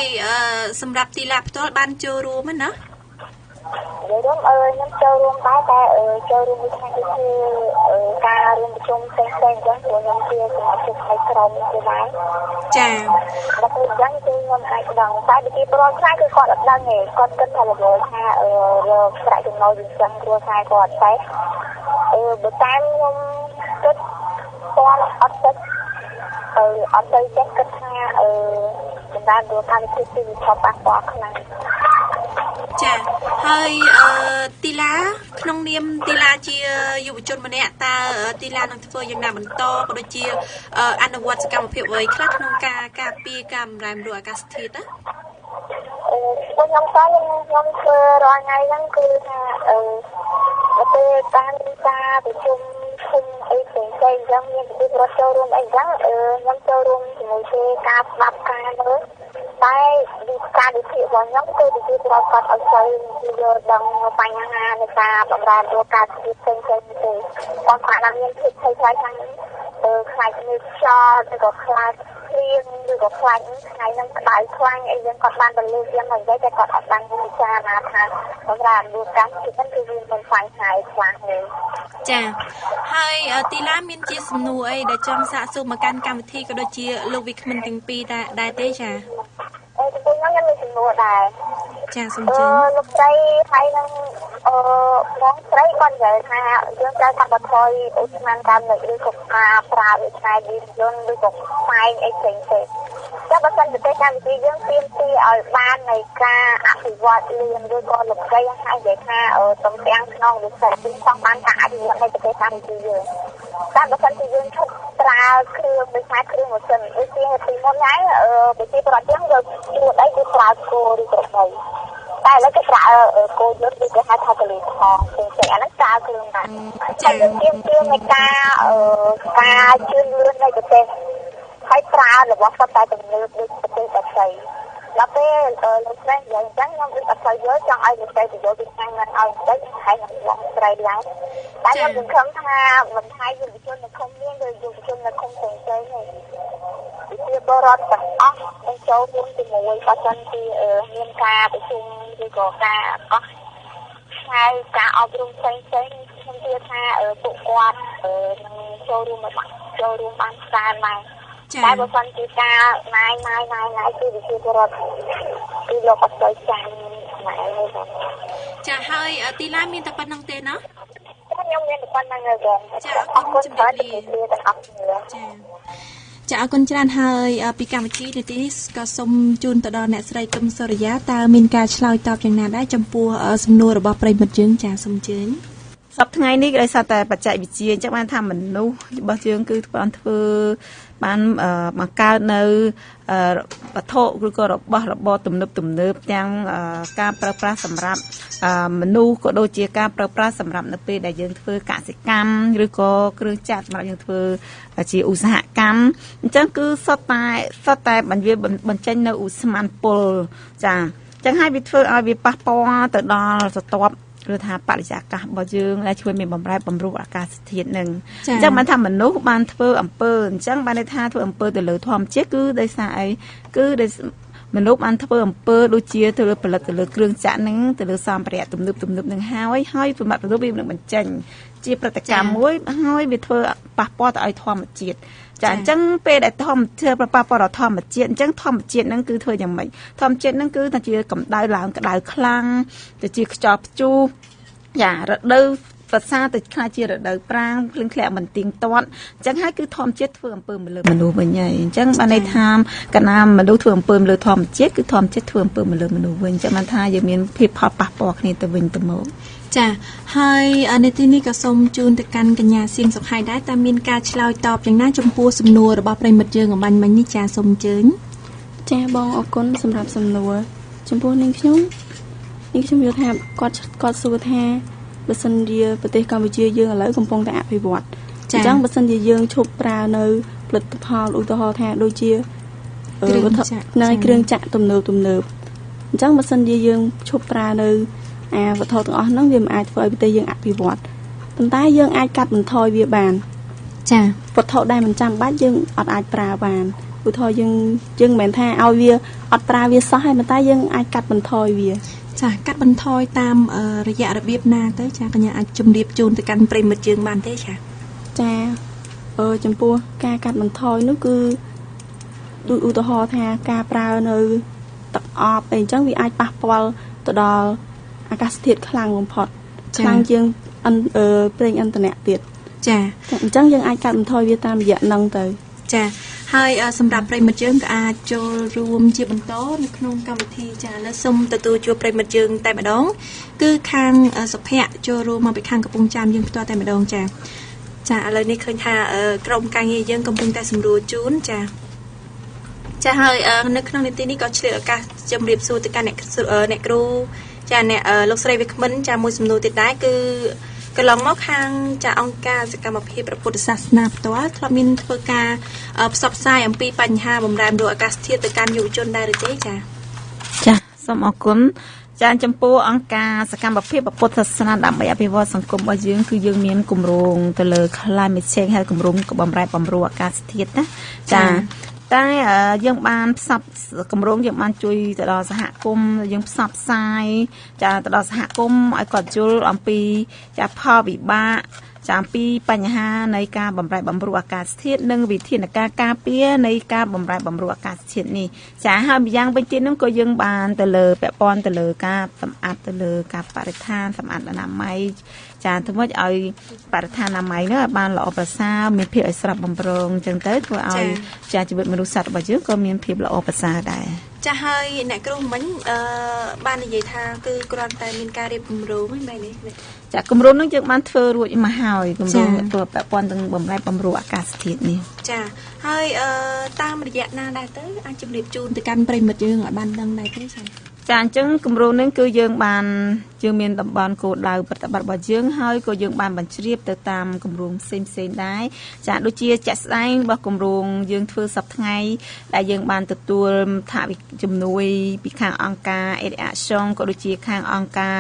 សម្រាប់ទីឡាផ្ទាល់បានចូលរួមណាខ្ញុំខ្ញុំចូលរួមដែរតែចូលរួមមួយថ្ងៃគឺការរួមប្រជុំផ្សេងៗអញ្ចឹងព្រោះខ្ញុំជាសមាជិកនៃក្រុមគឺដែរចាដល់ពេលអញ្ចឹងគឺខ្ញុំអាចដឹងតែវិធីប្រវត្តិខ្លះគឺគាត់អត់ដឹងទេគាត់គិតថាល្ងថាលើប្រាក់ចំណូលយើងចឹងគ្រួសារគាត់តែបើតាមខ្ញុំគិតគាត់អត់ទៅចេះគិតថាបណ្ដាលdurchការវិធីគឺវាប៉ះពាល់ខ្លាំងចាហើយទីឡាក្នុងនាមទីឡាជាយុវជនម្នាក់តើទីឡានឹងធ្វើយ៉ាងណាបន្តក៏ដូចជាអនុវត្តសកម្មភាពអ្វីខ្លះក្នុងការការពារការបម្រែបម្រួលអាកាសធាតុណាខ្ញុំធ្វើរាល់ថ្ងៃហ្នឹងគឺថាពេលការប្រជុំគុំអីផ្សេងៗអញ្ចឹងមានពិធីប្រជុំរួមអីអញ្ចឹងខ្ញុំចូលរួមជាមួយគេការស្ដាប់ការមើលតែវិការវិធីរបស់ខ្ញុំគឺវិធីប្រកបអត់សូវយល់ដឹងបញ្ហានៃការបម្រែបម្រួលអាកាសធាតុផ្សេងៗទេគាត់ថាមានភាពខ្លីៗខាងខ្លាចមានខ្យល់ឬក៏ខ្លាចភ្លៀងឬក៏ខ្លាចថ្ងៃហ្នឹងក្តៅខ្លាំងអីយើងគាត់បានទៅលើកយ៉ាងម៉េចតែគាត់អត់បានពិចារណាថាសម្រាប់ម្រួលអាកាសធាតុហ្នឹងគឺវាមិនបញ្ហាខ្លាំងទេចាហើយទីឡាមានជាសំណួរអីដែលចង់សាកសួរមកកាន់កម្មវិធីក៏ដូចជាលោកវិក្កាមទាំងពីរដែរទេចាខ្ញុំមានសំណួរដែរចាសូមជឿលោកស្រីហើយនឹងបងស្រីគាត់និយាយថាយើងត្រូវកាត់បន្ថយឧស្ម័នកម្មឬក៏ការប្រើវិស័យយានយន្តឬក៏ផ្សែងអីផ្សេងៗតែបើសិនជាកម្មវិធីយើងទាមទារឲ្យបាននៃការអភិវឌ្ឍលឿនឬក៏លោកស្រីហើយនិយាយថាតំទាំងក្នុងវិស័យទីចង់បានការអភិវឌ្ឍនៃប្រទេសកម្ពុជាយើងតែបើសិនជាយើងឈប់ប្រើគ្រឿងវិស័យគ្រឿងម៉ាស៊ីនដូចជាពីមុនហើយប្រជាប្រដ្ឋយើងយកជួតអីគឺប្រើគោឬក៏ដីតែឥឡូវគេប្រើគោយន្តឬក៏ហៅថាកលីថងផ្សេងៗអាហ្នឹងប្រើគ្រឿងដែរតែយើងទាមនៃការជឿនលឿននៃប្រទេសហើយប្រើរបស់គាត់តែទំនើបដូចប្រទេសដទៃដល់ពេលលោកស្រីនិយាយអញ្ចឹងខ្ញុំអត់សូវយល់ចង់ឲ្យលោកស្រីទៅយល់ពីខាងហ្នឹងឲ្យបន្តិចហើយខ្ញុំបងស្រីឡើងតែខ្ញុំសង្ឃឹមថាមិនថាយុវជននៅឃុំមានឬយុវជននៅឃុំផ្សេងៗទេជាបរិបទទាំងអស់នឹងចូលរួមជាមួយបើសិនជាមានការប្រជុំឬក៏ការកោះហើយការអប់រំផ្សេងៗខ្ញុំជឿថាពួកគាត់នឹងចូលរួមបានច្រើនដែរតែបើសិនជាការណាយគឺវិជាបរិបទគឺលោកអត់ទៅចាញ់ម៉ែទេចាហើយទីឡាមានតែប៉ុណ្្នឹងទេណាខ្ញុំមានតែប៉ុណ្្នឹងទេបងចាអរគុណជំរាបលាចាអរគុណច្រើនហើយពីកម្មវិធីនេះក៏សូមជូនទៅដល់អ្នកស្រីកឹមសុរិយាតើមានការឆ្លើយតបយ៉ាងណាដែរចំពោះសំណួររបស់ប្រិយមិត្តយើងចាសូមអញ្ជើញសប្តាហ៍ថ្ងៃនេះដោយសារតែបច្ចេកវិទ្យាអញ្ចឹងបានថាមនុស្សរបស់យើងគឺបានធ្វើ បានបង្កើតនៅវត្ថុឬក៏របស់របរទំនើបទាំងការប្រើប្រាស់សម្រាប់មនុស្សក៏ដូចជាការប្រើប្រាស់សម្រាប់នៅពេលដែលយើងធ្វើកសិកម្មឬក៏គ្រឿងចាក់សម្រាប់យើងធ្វើជាឧស្សាហកម្មអញ្ចឹងគឺសុទ្ធតែបញ្ចេញនៅឧស្ម័នពុលចាអញ្ចឹងហើយវាធ្វើឲ្យវាប៉ះពាល់ទៅដល់ស្រទាប់ឬថាបរិយាកាសរបស់យើងដែលជួយមានបំរែបំរួលអាកាសធាតុនឹងអញ្ចឹងបានថាមនុស្សបានធ្វើអំពើអញ្ចឹងបានន័យថាធ្វើអំពើទៅលើធម្មជាតិគឺដោយសារអីគឺដោយមនុស្សបានធ្វើអំពើដូចជាទៅលើផលិតទៅលើគ្រឿងចាក់ហ្នឹងទៅលើសម្ភារៈទំនើបហ្នឹងហើយសម្រាប់មនុស្សវានឹងបញ្ចេញជាប្រតិកម្មមួយហើយវាធ្វើប៉ះពាល់ទៅឲ្យធម្មជាតិចាអញ្ចឹងពេលដែលធម្មជាតិប៉ះពាល់ដល់ធម្មជាតិអញ្ចឹងធម្មជាតិហ្នឹងគឺធ្វើយ៉ាងម៉េចធម្មជាតិហ្នឹងគឺថាជាកម្ដៅឡើងក្ដៅខ្លាំងទៅជាខ្យល់ព្យុះចារដូវប្រសាទៅខ្លាចជារដូវប្រាំងភ្លៀងធ្លាក់មិនទៀងទាត់អញ្ចឹងហើយគឺធម្មជាតិធ្វើអំពើមកលើមនុស្សវិញហើយអញ្ចឹងបានន័យថាកាលណាមនុស្សធ្វើអំពើមកលើធម្មជាតិគឺធម្មជាតិធ្វើអំពើមកលើមនុស្សវិញអញ្ចឹងបានថាយើងមានភាពផលប៉ះពាល់គ្នាទៅវិញទៅមកចាហើយនៅទីនេះក៏សូមជូនទៅកាន់កញ្ញាសៀងសុខហើយដែរតែមានការឆ្លើយតបយ៉ាងណាចំពោះសំណួររបស់ប្រិមិត្តយើងអំបញ្ញមិញនេះចាសូមអញ្ជើញចាបងអរគុណសម្រាប់សំណួរចំពោះនាងខ្ញុំយល់ថាគាត់សួរថាបើសិនជាប្រទេសកម្ពុជាយើងឥឡូវកំពុងតែអភិវឌ្ឍអញ្ចឹងបើសិនជាយើងឈប់ប្រើនៅផលិតផលឧទាហរណ៍ថាដូចជាគ្រឿងចាក់ទំនើបអញ្ចឹងបើសិនជាយើងឈប់ប្រើនៅវត្ថុទាំងអស់ហ្នឹងវាមិនអាចធ្វើឲ្យប្រទេសយើងអភិវឌ្ឍប៉ុន្តែយើងអាចកាត់បន្ថយវាបានចាវត្ថុដែលមិនចាំបាច់យើងអត់អាចប្រើបានឧទាហរណ៍យើងមិនមែនថាឲ្យវាអត់ប្រើវាសោះហើយប៉ុន្តែយើងអាចកាត់បន្ថយវាចាកាត់បន្ថយតាមរយៈរបៀបណាទៅចាកញ្ញាអាចជម្រាបជូនទៅកាន់ប្រិមិត្តយើងបានទេចាចំពោះការកាត់បន្ថយនោះគឺដូចឧទាហរណ៍ថាការប្រើនៅទឹកអប់អីអញ្ចឹងវាអាចប៉ះពាល់ទៅដល់អាកាសធាតុខ្លាំងបំផុតខ្លាំងជាងប្រេងឥន្ធនៈទៀតចាអញ្ចឹងយើងអាចកាត់បន្ថយវាតាមរយៈហ្នឹងទៅចាហើយសម្រាប់ប្រិមិត្តយើងក៏អាចចូលរួមជាបន្តនៅក្នុងកម្មវិធីចាឥឡូវសូមទទួលជួបប្រិមិត្តយើងតែម្ដងគឺខាងសុភ័ក្រចូលរួមមកពីខាងកំពង់ចាមយើងផ្ទាល់តែម្ដងចាឥឡូវនេះឃើញថាក្រុមការងារយើងកំពុងតែសម្រួលជូនចាហើយនៅក្នុងនីតិនេះក៏ឆ្លៀតឱកាសជម្រាបសួរទៅកាន់អ្នកគ្រូចាអ្នកលោកស្រីវិក្មិនចាមួយសំណួរទៀតដែរគឺកន្លងមកខាងចាអង្គការសកម្មភាពព្រះពុទ្ធសាសនាផ្ទាល់ធ្លាប់មានធ្វើការផ្សព្វផ្សាយអំពីបញ្ហាបំរែបំរួលអាកាសធាតុទៅកាន់យុវជនដែរឬទេចាសូមអរគុណចាចំពោះអង្គការសកម្មភាពព្រះពុទ្ធសាសនាដើម្បីអភិវឌ្ឍសង្គមរបស់យើងគឺយើងមានគម្រោងទៅលើ climate change ហើយគម្រោងបំរែបំរួលអាកាសធាតុណាចាតែយើងបានផ្សព្វគម្រោងយើងបានជួយទៅដល់សហគមន៍យើងផ្សព្វផ្សាយចាទៅដល់សហគមន៍ឲ្យគាត់យល់អំពីចាផលវិបាកចាអំពីបញ្ហានៃការបំរែបំរួលអាកាសធាតុនិងវិធានការការពារនៃការបំរែបំរួលអាកាសធាតុនេះចាហើយម្យ៉ាងវិញទៀតនោះក៏យើងបានទៅលើពាក់ព័ន្ធទៅលើការសម្អាតទៅលើការបរិស្ថានសម្អាតអនាម័យចាធ្វើម៉េចឲ្យបរិស្ថានអនាម័យនោះឲ្យបានល្អប្រសើរមានភាពឲ្យស្រស់បំព្រងអញ្ចឹងទៅធ្វើឲ្យចាជីវិតមនុស្សសត្វរបស់យើងក៏មានភាពល្អប្រសើរដែរចាហើយអ្នកគ្រូមិញបាននិយាយថាគឺគ្រាន់តែមានការរៀបគម្រោងហ្នឹងមែនទេចាគម្រោងនោះយើងបានធ្វើរួចមកហើយគម្រោងធ្វើពាក់ព័ន្ធនឹងបំរែបំរួលអាកាសធាតុនេះចាហើយតាមរយៈណាដែរទៅអាចជម្រាបជូនទៅកាន់ប្រិមិត្តយើងឲ្យបានដឹងដែរទេចាអញ្ចឹងគម្រោងនេះគឺយើងមានតំបន់គោលដៅប្រតិបត្តិរបស់យើងហើយក៏យើងបានបញ្ជ្រាបទៅតាមគម្រោងផ្សេងដែរចាដូចជាជាក់ស្ដែងរបស់គម្រោងយើងធ្វើសប្តាហ៍ថ្ងៃដែលយើងបានទទួលថវិកាជំនួយពីខាងអង្គការ Action ក៏ដូចជាខាងអង្គការ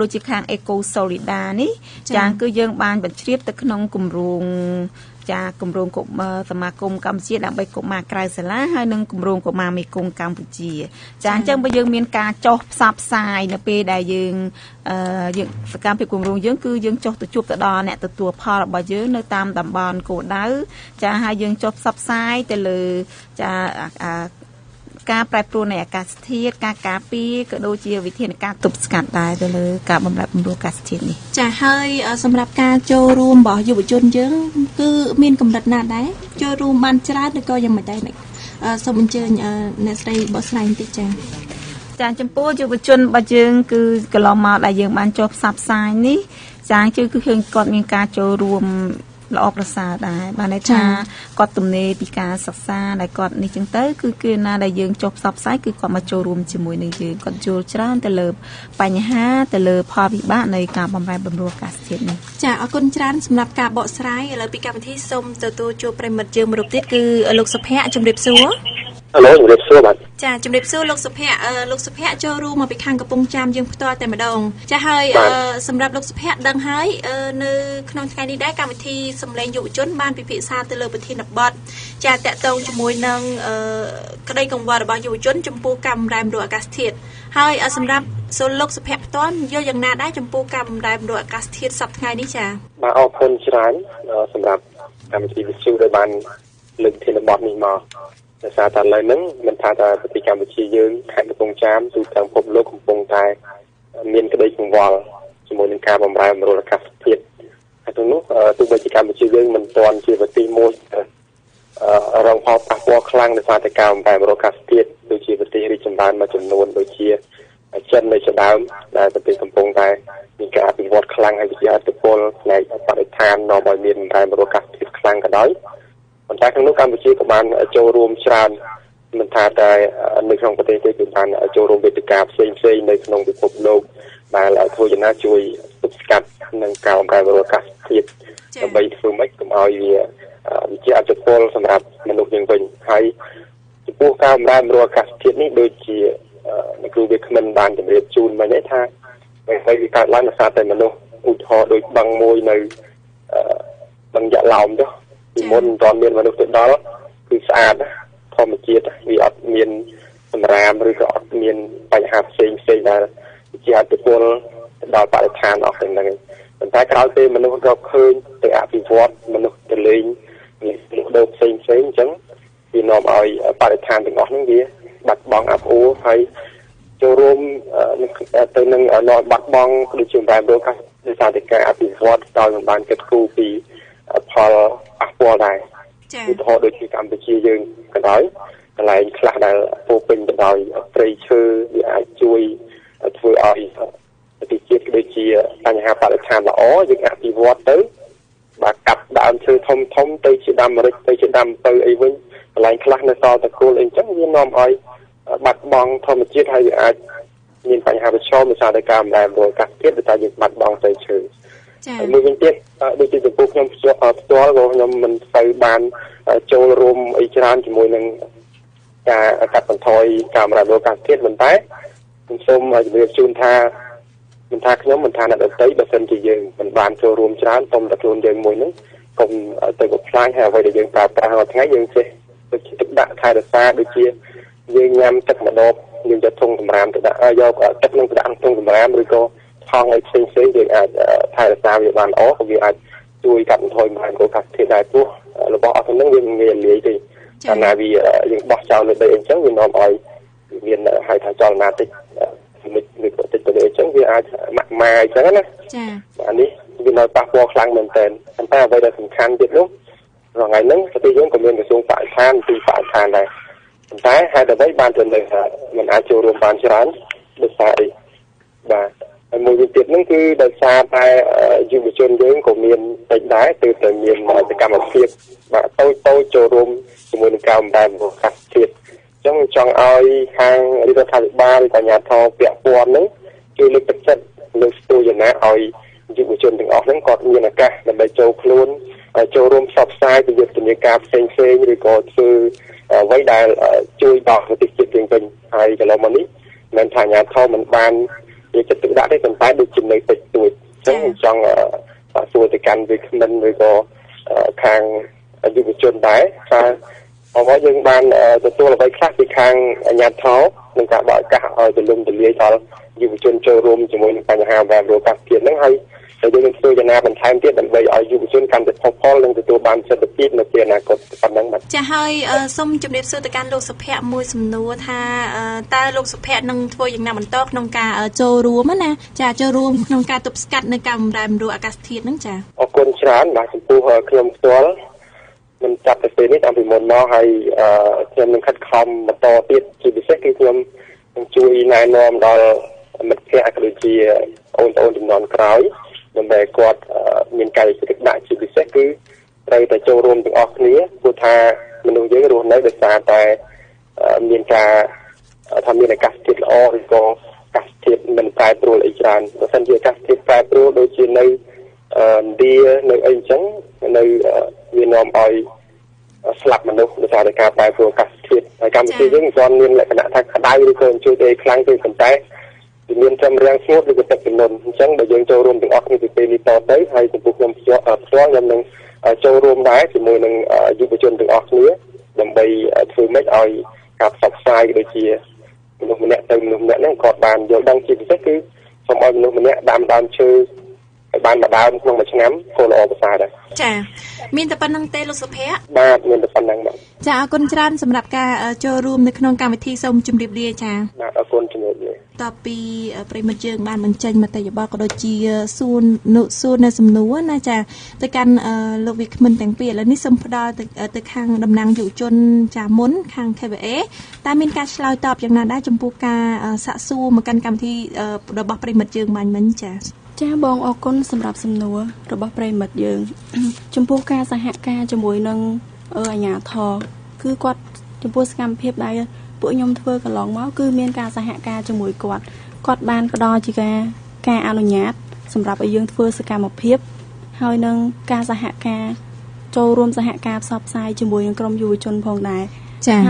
ដូចជាខាង Eco Solidar នេះចាគឺយើងបានបញ្ជ្រាបទៅក្នុងគម្រោងចាគម្រោងសមាគមកម្ពុជាដើម្បីកុមារក្រៅសាលាហើយនិងគម្រោងកុមារមេគង្គកម្ពុជាចាអញ្ចឹងបើយើងមានការចុះផ្សព្វផ្សាយនៅពេលដែលយើងសកម្មភាពគម្រោងយើងគឺយើងចុះទៅជួបទៅដល់អ្នកទទួលផលរបស់យើងនៅតាមតំបន់គោលដៅចាហើយយើងចុះផ្សព្វផ្សាយទៅលើចាការប្រែប្រួលនៃអាកាសធាតុការការពារក៏ដូចជាវិធានការទប់ស្កាត់ដែរទៅលើការបំរែបំរួលអាកាសធាតុនេះចាហើយសម្រាប់ការចូលរួមរបស់យុវជនយើងគឺមានកម្រិតណាដែរចូលរួមបានច្រើនឬក៏យ៉ាងម៉េចដែរសូមអញ្ជើញអ្នកស្រីបកស្រាយបន្តិចចាចំពោះយុវជនរបស់យើងគឺកន្លងមកដែលយើងបានចុះផ្សព្វផ្សាយនេះចាគឺឃើញគាត់មានការចូលរួម ល្អប្រសើរដែរបានន័យថាគាត់ទំនេរពីការសិក្សាដែលគាត់នេះចឹងទៅគឺណាដែលយើងចុះផ្សព្វផ្សាយគឺគាត់មកចូលរួមជាមួយនឹងយើងគាត់យល់ច្រើនទៅលើបញ្ហាទៅលើផលវិបាកនៃការបម្រែបម្រួលអាកាសធាតុនេះចាអរគុណច្រើនសម្រាប់ការបកស្រាយឥឡូវពីកម្មវិធីសូមទទួលជួបប្រិមិត្តយើងមួយរូបទៀតគឺលោកសុភ័ក្រជំរាបសួរហៅជំរាបសួរបាទចាជំរាបសួរលោកសុភ័ក្រចូលរួមមកពីខាងកំពង់ចាមយើងផ្ទាល់តែម្ដងចាហើយសម្រាប់លោកសុភ័ក្រដឹងហើយនៅក្នុងថ្ងៃនេះដែរកម្មវិធីសម្លេងយុវជនបានពិភាក្សាទៅលើប្រធានបទចាតកតងជាមួយនឹងក្តីកង្វល់របស់យុវជនចំពោះការបំរែបំរួលអាកាសធាតុហើយសម្រាប់លោកសុភ័ក្រផ្ទាល់យល់យ៉ាងណាដែរចំពោះការបំរែបំរួលអាកាសធាតុសប្តាហ៍ថ្ងៃនេះចាបាទអរគុណច្រើនសម្រាប់កម្មវិធីវិទ្យុដែលបានលើកប្រធានបទនេះមកដោយសារតែឥឡូវហ្នឹងមិនថាតែប្រទេសកម្ពុជាយើងខេត្តកំពង់ចាមទូទាំងពិភពលោកកំពុងតែមានក្តីកង្វល់ជាមួយនឹងការបម្រែបម្រួលអាកាសធាតុហើយទៅនោះទោះបីជាកម្ពុជាយើងមិនទាន់ជាប្រទេសមួយរងផលប៉ះពាល់ខ្លាំងដោយសារតែការបម្រែបម្រួលអាកាសធាតុដូចជាប្រទេសរីកចម្រើនមួយចំនួនដូចជាចិននៅជាដើមដែលប្រទេសកំពុងតែមានការអភិវឌ្ឍខ្លាំងហើយជាឥទ្ធិពលផ្នែកបរិស្ថាននាំឲ្យមានបម្រែបម្រួលអាកាសធាតុខ្លាំងក៏ដោយប៉ុន្តែក្នុងនោះកម្ពុជាក៏បានចូលរួមច្រើនមិនថាតែនៅក្នុងប្រទេសទេគឺបានចូលរួមវេទិកាផ្សេងៗនៅក្នុងពិភពលោកដែលធ្វើយ៉ាងណាជួយទប់ស្កាត់នឹងការបម្រែបម្រួលអាកាសធាតុដើម្បីធ្វើម៉េចកុំឲ្យវាជាអត្តពលសម្រាប់មនុស្សយើងវិញហើយចំពោះការបម្រែបម្រួលអាកាសធាតុនេះដូចជាអ្នកគ្រូវាគ្មិនបានជម្រាបជូនមិញនេះថាវាកើតឡើងដោយសារតែមនុស្សឧទាហរណ៍ដូចបឹងមួយនៅបឹងយ៉ាឡោមទៅពីមុនមិនទាន់មានមនុស្សទៅដល់គឺស្អាតធម្មជាតិវាអត់មានសម្រាមឬក៏អត់មានបញ្ហាផ្សេងដែលជាអត្តពលដល់បរិស្ថានអស់ទាំងហ្នឹងប៉ុន្តែក្រោយពេលមនុស្សរកឃើញទៅអភិវឌ្ឍមនុស្សទៅលេងមានដូរផ្សេងអញ្ចឹងវានាំឲ្យបរិស្ថានទាំងអស់ហ្នឹងវាបាត់បង់អបអួរហើយចូលរួមទៅនឹងនាំបាត់បង់ដូចជាបែបរកដោយសារតែការអភិវឌ្ឍដោយមិនបានគិតគូរពីផលប៉ះពាល់ដែរឧទាហរណ៍ដូចជាកម្ពុជាយើងក៏ដោយកន្លែងខ្លះដែលពោពេញទៅដោយព្រៃឈើវាអាចជួយធ្វើឲ្យប្រទេសជាតិដូចជាបញ្ហាបរិស្ថានល្អយើងអភិវឌ្ឍទៅបាទកាប់ដើមឈើធំទៅជាដាំម្រេចទៅជាដាំពៅអីវិញកន្លែងខ្លះនៅសល់តែគល់អីចឹងវានាំឲ្យបាត់បង់ធម្មជាតិហើយវាអាចមានបញ្ហាប្រឈមដោយសារតែការបម្រែបម្រួលអាកាសធាតុដោយសារយើងបាត់បង់ព្រៃឈើហើយមួយវិញទៀតដូចជាចំពោះខ្ញុំផ្ទាល់ក៏ខ្ញុំមិនសូវបានចូលរួមអីច្រើនជាមួយនឹងការកាត់បន្ថយការបម្រែបម្រួលអាកាសធាតុប៉ុន្តែខ្ញុំសូមជម្រាបជូនថាមិនថាខ្ញុំមិនថាអ្នកដទៃបើសិនជាយើងមិនបានចូលរួមច្រើនសូមតែខ្លួនយើងមួយហ្នឹងកុំទៅបំផ្លាញហើយអ្វីដែលយើងប្រើប្រាស់រាល់ថ្ងៃយើងចេះដូចជាទឹកដាក់ថែរក្សាដូចជាយើងញ៉ាំទឹកម្ដងយើងយកធុងសម្រាមទៅដាក់យកទឹកនឹងទៅដាក់ក្នុងធុងសម្រាមឬក៏ថង់ឲ្យផ្សេងយើងអាចថែរក្សាវាបានល្អក៏វាអាចជួយកាត់បន្ថយកម្រិតអាកាសធាតុដែរព្រោះរបស់អស់ហ្នឹងវាមិនងាយលាយទេកាលណាវាយើងបោះចោលលើដីអញ្ចឹងវានាំឲ្យមានហៅថាចលនាតិចមួយតិចទៅអញ្ចឹងវាអាចម៉ាក់អញ្ចឹងណាចាអានេះវានៅប៉ះពាល់ខ្លាំងមែនទែនប៉ុន្តែអ្វីដែលសំខាន់ទៀតនោះថ្ងៃហ្នឹងប្រទេសយើងក៏មានក្រសួងបរិស្ថានពីបរិស្ថានដែរប៉ុន្តែហេតុអ្វីបានទៅនៅមិនអាចចូលរួមបានច្រើនដោយសារអីបាទហើយមួយវិញទៀតហ្នឹងគឺដោយសារតែយុវជនយើងក៏មានតិចដែរទើបតែមានសកម្មភាពបាទតូចចូលរួមជាមួយនឹងការបម្រែបម្រួលអាកាសធាតុអញ្ចឹងចង់ឲ្យខាងរដ្ឋាភិបាលឬក៏អាជ្ញាធរពាក់ព័ន្ធហ្នឹងជួយលើកទឹកចិត្តលើកស្ទួយយ៉ាងណាឲ្យយុវជនទាំងអស់ហ្នឹងគាត់មានឱកាសដើម្បីចូលខ្លួនចូលរួមផ្សព្វផ្សាយពីយុទ្ធនាការផ្សេងឬក៏ធ្វើអ្វីដែលជួយដល់ប្រទេសជាតិយើងវិញហើយកន្លងមកនេះមិនថាអាជ្ញាធរមិនបានយកចិត្តទុកដាក់ទេប៉ុន្តែដូចចំណុចតិចតួចអញ្ចឹងចង់សួរទៅកាន់វាគ្មិនឬក៏ខាងយុវជនដែរថាមកយើងបានទទួលអ្វីខ្លះពីខាងអាជ្ញាធរក្នុងការបើកឱកាសឲ្យទូលំទូលាយដល់យុវជនចូលរួមជាមួយនឹងបញ្ហាបែបរោគអាកាសធាតុហ្នឹងហើយយើងនឹងធ្វើយ៉ាងណាបន្ថែមទៀតដើម្បីឲ្យយុវជនកាន់តែផុសផុលនិងទទួលបានសិទ្ធិភាពនៅពេលអនាគតប៉ុណ្ណឹងបាទចាហើយសូមជម្រាបសួរទៅកាន់លោកសុភ័ក្រមួយសំណួរថាតើលោកសុភ័ក្រនឹងធ្វើយ៉ាងណាបន្តក្នុងការចូលរួមណាចាចូលរួមក្នុងការទប់ស្កាត់នៅការបម្រែបម្រួលអាកាសធាតុហ្នឹងចាអរគុណច្រើនបាទចំពោះខ្ញុំផ្ទាល់មិនចាប់តែពេលនេះតាំងពីមុនមកហើយខ្ញុំនឹងខិតខំបន្តទៀតជាពិសេសគឺខ្ញុំនឹងជួយណែនាំដល់មិត្តភ័ក្តិក៏ដូចជាអូនចំនួនក្រោយដើម្បីគាត់មានការយកចិត្តទុកដាក់ជាពិសេសគឺ ត្រូវតែចូលរួមទាំងអស់គ្នាព្រោះថាមនុស្សយើងរស់នៅដោយសារតែមានការថាមានអាកាសធាតុល្អឬក៏អាកាសធាតុមិនប្រែប្រួលអីច្រើនបើមិនជាអាកាសធាតុប្រែប្រួលដូចជានៅឥណ្ឌានៅអីអញ្ចឹងនៅវានាំឲ្យស្លាប់មនុស្សដោយសារតែការប្រែប្រួលអាកាសធាតុហើយកម្ពុជាយើងមិនទាន់មានលក្ខណៈថាក្តៅឬក៏ជួយទេខ្លាំងទេប៉ុន្តែវាមានត្រឹមរាំងស្ងួតឬក៏ទឹកជំនន់អញ្ចឹងបើយើងចូលរួមទាំងអស់គ្នាពីពេលនេះតទៅហើយចំពោះខ្ញុំផ្ទាល់ខ្ញុំនឹងចូលរួមដែរជាមួយនឹងយុវជនទាំងអស់គ្នាដើម្បីធ្វើម៉េចឲ្យការផ្សព្វផ្សាយដូចជាមនុស្សម្នាក់ទៅមនុស្សម្នាក់ហ្នឹងគាត់បានយល់ដឹងជាពិសេសគឺសូមឲ្យមនុស្សម្នាក់ដាំដើមឈើឲ្យបានមួយដើមក្នុងមួយឆ្នាំក៏ល្អប្រសើរដែរចាមានតែប៉ុណ្្នឹងទេលោកសុភ័ក្របាទមានតែប៉ុណ្្នឹងបាទចាអរគុណច្រើនសម្រាប់ការចូលរួមនៅក្នុងកម្មវិធីសូមជម្រាបលាចាបាទអរគុណជំរាបលាតពីប្រិមិត្តយើងបានបញ្ចេញមតិយោបល់ក៏ដូចជាសួរនៅសំណួរណាចាទៅកាន់លោកវិក្កាមទាំងពីរឥឡូវនេះសូមផ្ដល់ទៅខាងតំណាងយុវជនចាមុនខាង KVA តែមានការឆ្លើយតបយ៉ាងណាដែរចំពោះការសាកសួរមកកាន់កម្មវិធីរបស់ប្រិមិត្តយើងបាញ់មិញចាចាបងអរគុណសម្រាប់សំណួររបស់ប្រិមិត្តយើងចំពោះការសហការជាមួយនឹងអាជ្ញាធរគឺគាត់ចំពោះសកម្មភាពដែលពួកខ្ញុំធ្វើកន្លងមកគឺមានការសហការជាមួយគាត់បានផ្ដល់ជាការអនុញ្ញាតសម្រាប់ឲ្យយើងធ្វើសកម្មភាពហើយនឹងការសហការចូលរួមសហការផ្សព្វផ្សាយជាមួយនឹងក្រុមយុវជនផងដែរ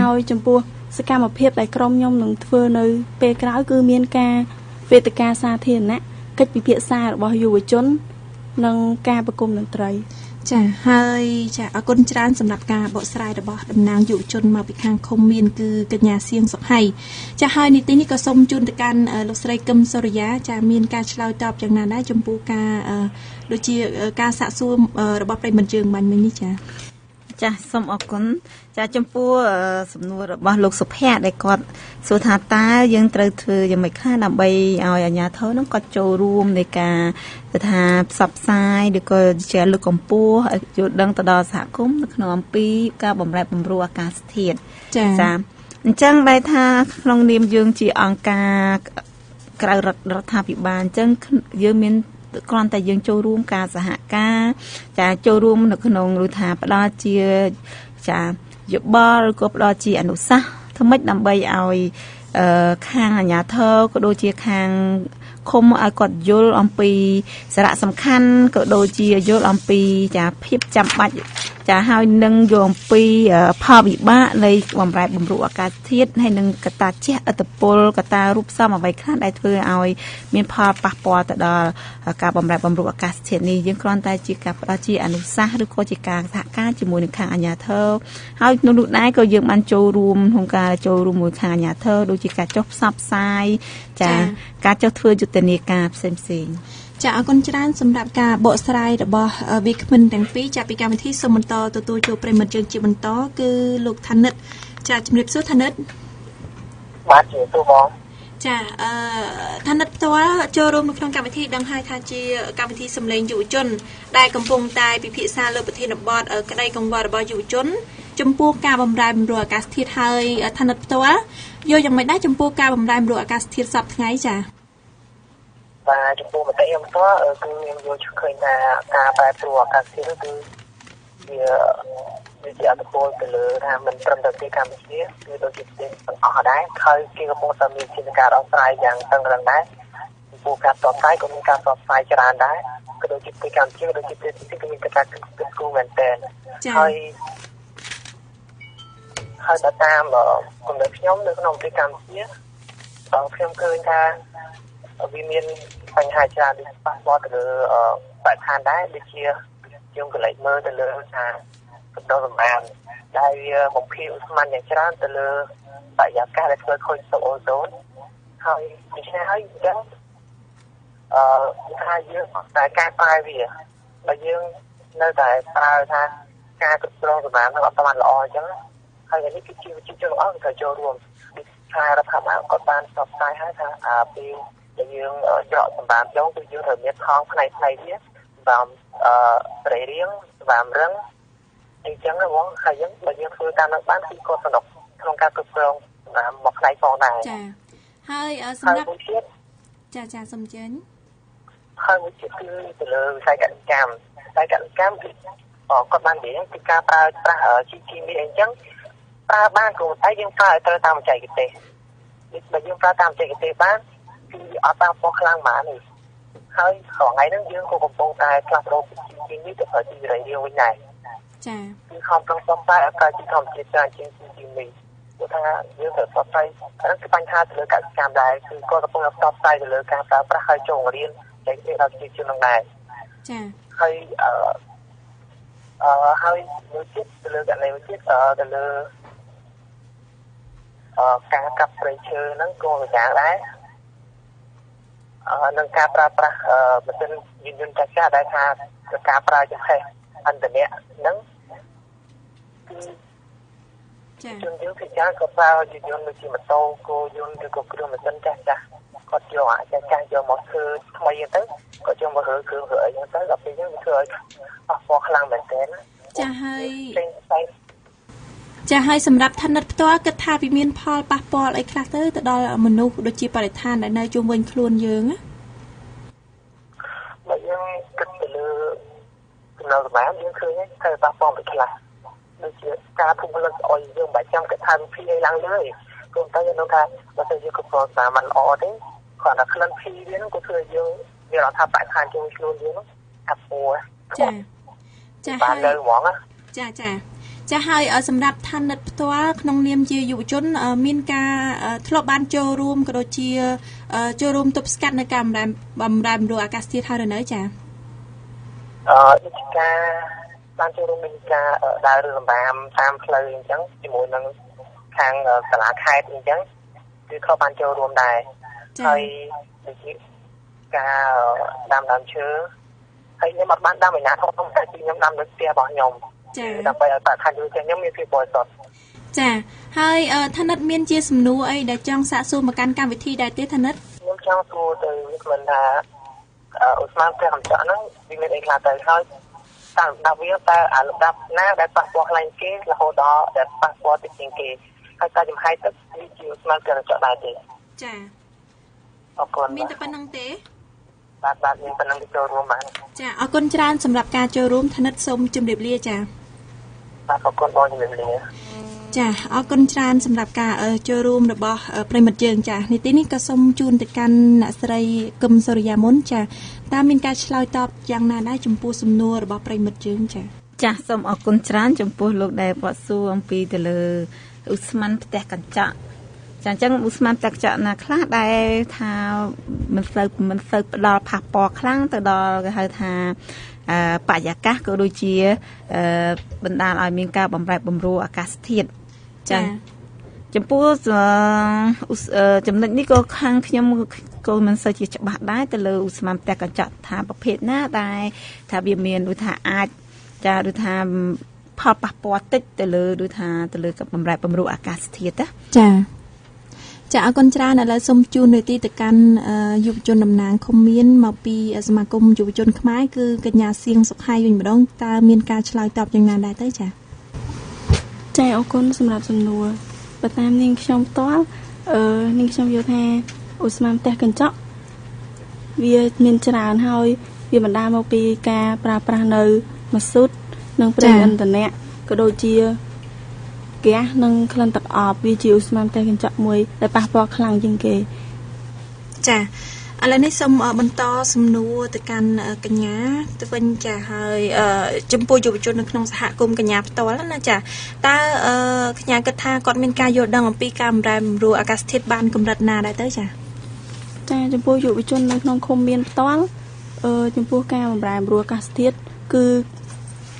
ហើយចំពោះសកម្មភាពដែលក្រុមខ្ញុំនឹងធ្វើនៅពេលក្រោយគឺមានការវេទិកាសាធារណៈកិច្ចពិភាក្សារបស់យុវជននិងការប្រគំតន្ត្រីចាហើយចាអរគុណច្រើនសម្រាប់ការបកស្រាយរបស់តំណាងយុវជនមកពីខាងឃុំមានគឺកញ្ញាសៀងសុខៃចាហើយនីតិនេះក៏សូមជូនទៅកាន់លោកស្រីកឹមសូរិយាចាមានការឆ្លើយតបយ៉ាងណាដែរចំពោះការដូចជាការសាកសួររបស់ប្រិយមិត្តយើងបាញ់មិញនេះចាចាសូមអរគុណចាចំពោះសំណួររបស់លោកសុភ័ក្រដែលគាត់សួរថាតើយើងត្រូវធ្វើយ៉ាងម៉េចខ្លះដើម្បីឲ្យអាជ្ញាធរនឹងគាត់ចូលរួមនៃការថាផ្សព្វផ្សាយឬក៏ជាលើកកម្ពស់យល់ដឹងទៅដល់សហគមន៍នៅក្នុងអំពីការបម្រែបម្រួលអាកាសធាតុចាអញ្ចឹងបែរថាក្នុងនាមយើងជាអង្គការក្រៅរដ្ឋាភិបាលអញ្ចឹងយើងមានគ្រាន់តែយើងចូលរួមការសហការចាចូលរួមនៅក្នុងឬថាផ្ដល់ជាចាយោបល់ឬក៏ផ្ដល់ជាអនុសាសន៍ធ្វើម៉េចដើម្បីឲ្យខាងអាជ្ញាធរក៏ដូចជាខាងឃុំឲ្យគាត់យល់អំពីសារៈសំខាន់ក៏ដូចជាយល់អំពីចាភាពចាំបាច់ចាហើយនឹងយល់អំពីផលវិបាកនៃបំរែបំរួលអាកាសធាតុហើយនឹងកត្តាជះឥទ្ធិពលកត្តារូបសំអ្វីខ្លះដែលធ្វើឲ្យមានផលប៉ះពាល់ទៅដល់ការបំរែបំរួលអាកាសធាតុនេះយើងគ្រាន់តែជាការផ្ដល់ជាអនុសាសន៍ឬក៏ជាការសហការជាមួយនឹងខាងអាជ្ញាធរហើយនោះដែរក៏យើងបានចូលរួមក្នុងការចូលរួមមួយខាងអាជ្ញាធរដូចជាការចុះផ្សព្វផ្សាយចាការចុះធ្វើយុទ្ធនាការផ្សេងចាអរគុណច្រើនសម្រាប់ការបកស្រាយរបស់វាគ្មិនទាំងពីរចាពីកម្មវិធីសូមបន្តទទួលចូលប្រិមិត្តយើងជាបន្តគឺលោកថានិតចាជំរាបសួរថានិតបាទជំរាបសួរបងចាថានិតផ្ទាល់ចូលរួមនៅក្នុងកម្មវិធីដឹងហើយថាជាកម្មវិធីសម្លេងយុវជនដែលកំពុងតែពិភាក្សាលើប្រធានបទក្តីកង្វល់របស់យុវជនចំពោះការបម្រែបម្រួលអាកាសធាតុហើយថានិតផ្ទាល់យកយ៉ាងម៉េចដែរចំពោះការបម្រែបម្រួលអាកាសធាតុសប្តាហ៍ថ្ងៃចាបាទចំពោះមតិខ្ញុំផ្ទាល់គឺខ្ញុំយល់ឃើញថាការប្រែប្រួលអាកាសធាតុគឺវាជាអត្តពលទៅលើថាមិនត្រឹមតែពីកម្ពុជាគឺដូចជាប្រទេសទាំងអស់ដែរហើយគេកំពុងតែមានជាការដោះស្រាយយ៉ាងតឹងរ៉ឹងដែរចំពោះការផ្សព្វផ្សាយក៏មានការផ្សព្វផ្សាយច្រើនដែរក៏ដូចជាពីកម្ពុជាក៏ដូចជាប្រទេសទីមានការគិតគូរមែនទែនហើយទៅតាមគំនិតខ្ញុំនៅក្នុងប្រទេសកម្ពុជាខ្ញុំឃើញថាវាមានបញ្ហាច្រើនដែលប៉ះពាល់ទៅលើបរិស្ថានដែរដូចជាយើងក៏លេចមើលទៅលើថាកម្ដៅសម្រាមដែលវាបំភាយឧស្ម័នយ៉ាងច្រើនទៅលើបរិយាកាសដែលធ្វើខូចស្តុកអូសូនហើយដូច្នេះហើយអញ្ចឹងថាយើងតែការប្រើវាបើយើងនៅតែប្រើថាការគ្រប់គ្រងសម្រាមនឹងអត់បានល្អអញ្ចឹងហើយនេះគឺជាវិជាជនរបស់គេត្រូវចូលរួមថារដ្ឋាភិបាលក៏បានផ្សព្វផ្សាយហើយថាពេលដែលយើងច្រកសម្រាមចូលគឺយើងត្រូវមានថងផ្នែកវាសម្រាប់ត្រីរៀងសម្រាប់រឹងអញ្ចឹងហ្មងហើយយើងបើយើងធ្វើតាមនោះបានគឺក៏សំណុកក្នុងការគ្រប់គ្រងសម្រាប់មួយផ្នែកផងដែរចាហើយសម្រាប់ចាសូមជើញហើយមួយទៀតគឺទៅលើវិស័យកសិកម្មគឺ គាត់បាននិយាយពីការប្រើប្រាស់ជីគីមីអីចឹងប្រើបានក៏តែយើងប្រើឲ្យត្រូវតាមបច្ចេកទេសបើយើងប្រើតាមបច្ចេកទេសបានគឺអត់ប៉ះពាល់ខ្លាំងហ្មងនេះហើយថ្ងៃហ្នឹងយើងក៏កំពុងតែផ្លាស់ប្ដូរពីជីគីមីទៅប្រើជីរ៉ៃរាវវិញដែរចាគឺខំប្រឹងផ្សព្វផ្សាយឲ្យប្រើជីធម្មជាតិច្រើនជាងជីគីមីព្រោះថាយើងត្រូវផ្សព្វផ្សាយហ្នឹងគឺបញ្ហាទៅលើកសិកម្មដែរគឺគាត់កំពុងតែផ្សព្វផ្សាយទៅលើការប្រើប្រាស់ឲ្យចូលរៀនតែគេដល់ប្រជាជននឹងដែរចាហើយហើយមួយទៀតទៅលើករណីមួយទៀតទៅលើការកាប់ព្រៃឈើហ្នឹងក៏យ៉ាងដែរនឹងការប្រើប្រាស់ម៉ាស៊ីនយានយន្តចាស់ដែលថាការប្រើចំហេះអន្តរជាតិហ្នឹងគឺជនយើងភាគច្រើនក៏ប្រើយានយន្តដូចជាម៉ូតូគោយន្តឬក៏គ្រឿងម៉ាស៊ីនចាស់គាត់យកអាចចាស់យកមកធ្វើថ្មីទៅគាត់យកមករើគ្រឿងអីហ្នឹងទៅដល់ពេលហ្នឹងវាធ្វើឲ្យប៉ះពាល់ខ្លាំងមែនទែនចាហើយសម្រាប់ឋានៈផ្ទាល់គិតថាវាមានផលប៉ះពាល់អីខ្លះទៅដល់មនុស្សដូចជាបរិស្ថានដែលនៅជុំវិញខ្លួនយើងណាបើយើងគិតទៅលើដំណើរសម្រាប់យើងឃើញថាប៉ះពាល់ពីខ្លះដូចជាការភូមិលឹកឲ្យយើងមិនចាំគិតថាភីអីឡើងលើព្រោះតែយើងថាបើតែយើងក៏ស្មានល្អទេគាត់ថាក្លិនភីវាហ្នឹងក៏ធ្វើឲ្យយើងមានអារម្មណ៍ថាបរិស្ថានជុំវិញខ្លួនយើងអាប់ពោះចាហើយលើហ្មងចាហើយសម្រាប់ឋានៈផ្ទាល់ក្នុងនាមជាយុវជនមានការធ្លាប់បានចូលរួមក៏ដូចជាចូលរួមទប់ស្កាត់នៅការបម្រែបម្រួលអាកាសធាតុហើយនៅចាដូចការបានចូលរួមមានការដើររឿងសម្រាមតាមផ្លូវអញ្ចឹងជាមួយនឹងខាងសាលាខេត្តអញ្ចឹងគឺเขาបានចូលរួមដែរហើយដូចជាការដាំដើមឈើហើយខ្ញុំអត់បានដាំឯណាធំតែខ្ញុំដាំនៅផ្ទះរបស់ខ្ញុំដើម្បីឲ្យបរិស្ថានជួយខ្ញុំមានភាពបរិសុទ្ធចាហើយឋានៈមានជាសំណួរអីដែលចង់សាកសួរមកកាន់កម្មវិធីដែរទេឋានៈខ្ញុំចង់សួរទៅមិនថាឧស្ម័នផ្ទះកំចក់ហ្នឹងវាមានអីខ្លះទៅហើយតាមដាក់វាតែអាលំដាប់ណាដែលប៉ះពាល់ខ្លាំងគេរហូតដល់ដែលប៉ះពាល់តិចជាងគេហើយតែចំហាយទឹកវាជាឧស្ម័នផ្ទះកំចក់ដែរទេចាអរគុណមានតែប៉ុណ្្នឹងទេបាទមានប៉ុណ្្នឹងទៅចូលរួមបានចាអរគុណច្រើនសម្រាប់ការចូលរួមឋានៈសូមជម្រាបលាចាបាទអរគុណបងជម្រាបលាចាអរគុណច្រើនសម្រាប់ការចូលរួមរបស់ប្រិមិត្តយើងចានីតិនេះក៏សូមជូនទៅកាន់អ្នកស្រីកឹមសូរិយាមុនចាតើមានការឆ្លើយតបយ៉ាងណាដែរចំពោះសំណួររបស់ប្រិមិត្តយើងចាសូមអរគុណច្រើនចំពោះលោកដែលបកសួរអំពីទៅលើឧស្ម័នផ្ទះកញ្ចក់ចាអញ្ចឹងឧស្ម័នផ្ទះកញ្ចក់ណាខ្លះដែលថាមិនសូវផ្ដល់ប៉ះពាល់ខ្លាំងទៅដល់គេហៅថាបរិយាកាសក៏ដូចជាបណ្ដាលឲ្យមានការបំរែបបំរួលអាកាសធាតុចាចំពោះចំណុចនេះក៏ខាងខ្ញុំក៏មិនសូវជាច្បាស់ដែរទៅលើឧស្ម័នផ្ទះកញ្ចក់ថាប្រភេទណាដែលថាវាមានដូចថាអាចចាដូចថាផលប៉ះពាល់តិចទៅលើដូចថាទៅលើបំរែបបំរួលអាកាសធាតុណាចាអរគុណច្រើនឥឡូវសូមជូននីតិទៅកាន់យុវជនតំណាងឃុំមានមកពីសមាគមយុវជនខ្មែរគឺកញ្ញាសៀងសុខហើយវិញម្ដងតើមានការឆ្លើយតបយ៉ាងណាដែរទៅចាអរគុណសម្រាប់សំណួរបើតាមនាងខ្ញុំផ្ទាល់នាងខ្ញុំយល់ថាឧស្ម័នផ្ទះកញ្ចក់វាមានច្រើនហើយវាបណ្ដាលមកពីការប្រើប្រាស់នៅម៉ាស៊ូតនិងប្រេងឥន្ធនៈក៏ដូចជាហ្គាសនិងក្លិនទឹកអប់វាជាឧស្ម័នផ្ទះកញ្ចក់មួយដែលប៉ះពាល់ខ្លាំងជាងគេចាឥឡូវនេះសូមបន្តសំណួរទៅកាន់កញ្ញាទៅវិញចាហើយចំពោះយុវជននៅក្នុងសហគមន៍កញ្ញាផ្ទាល់ណាចាតើកញ្ញាគិតថាគាត់មានការយល់ដឹងអំពីការបម្រែបម្រួលអាកាសធាតុបានកម្រិតណាដែរទៅចាចំពោះយុវជននៅក្នុងឃុំមានផ្ទាល់ចំពោះការបម្រែបម្រួលអាកាសធាតុគឺ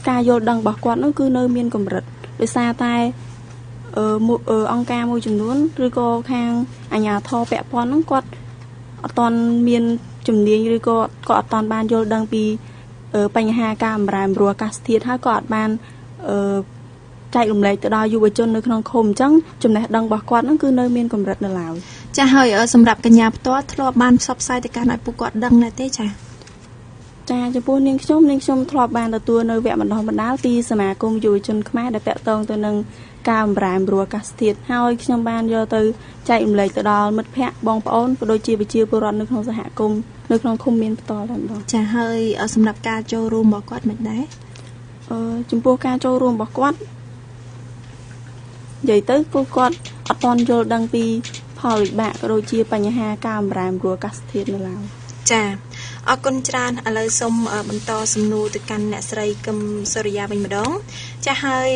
ការយល់ដឹងរបស់គាត់នោះគឺនៅមានកម្រិតដោយសារតែអង្គការមួយចំនួនឬក៏ខាងអាជ្ញាធរពាក់ព័ន្ធហ្នឹងគាត់អត់ទាន់មានជំនាញឬក៏គាត់អត់ទាន់បានយល់ដឹងពីបញ្ហាការបម្រែបម្រួលអាកាសធាតុហើយក៏អត់បានចែករំលែកទៅដល់យុវជននៅក្នុងឃុំអញ្ចឹងចំណេះដឹងរបស់គាត់ហ្នឹងគឺនៅមានកម្រិតនៅឡើយចាហើយសម្រាប់កញ្ញាផ្ទាល់ធ្លាប់បានផ្សព្វផ្សាយទៅកាន់ឲ្យពួកគាត់ដឹងដែរទេចាចំពោះនាងខ្ញុំធ្លាប់បានទទួលនៅវគ្គបណ្ដុះបណ្ដាលពីសមាគមយុវជនខ្មែរដែលតាក់ទងទៅនឹងការបម្រែបម្រួលអាកាសធាតុហើយខ្ញុំបានយកទៅចែករំលែកទៅដល់មិត្តភ័ក្តិបងប្អូនក៏ដូចជាប្រជាពលរដ្ឋនៅក្នុងសហគមន៍នៅក្នុងឃុំមានផ្ទាល់តែម្ដងចាហើយសម្រាប់ការចូលរួមរបស់គាត់មិនដែរ ចំពោះការចូលរួមរបស់គាត់និយាយទៅពួកគាត់អត់ទាន់យល់ដឹងពីផលវិបាកក៏ដូចជាបញ្ហាការបម្រែបម្រួលអាកាសធាតុនៅឡើយចាអរគុណច្រើនឥឡូវសូមបន្តសំណួរទៅកាន់អ្នកស្រីកឹមសូរិយាវិញម្ដងចាហើយ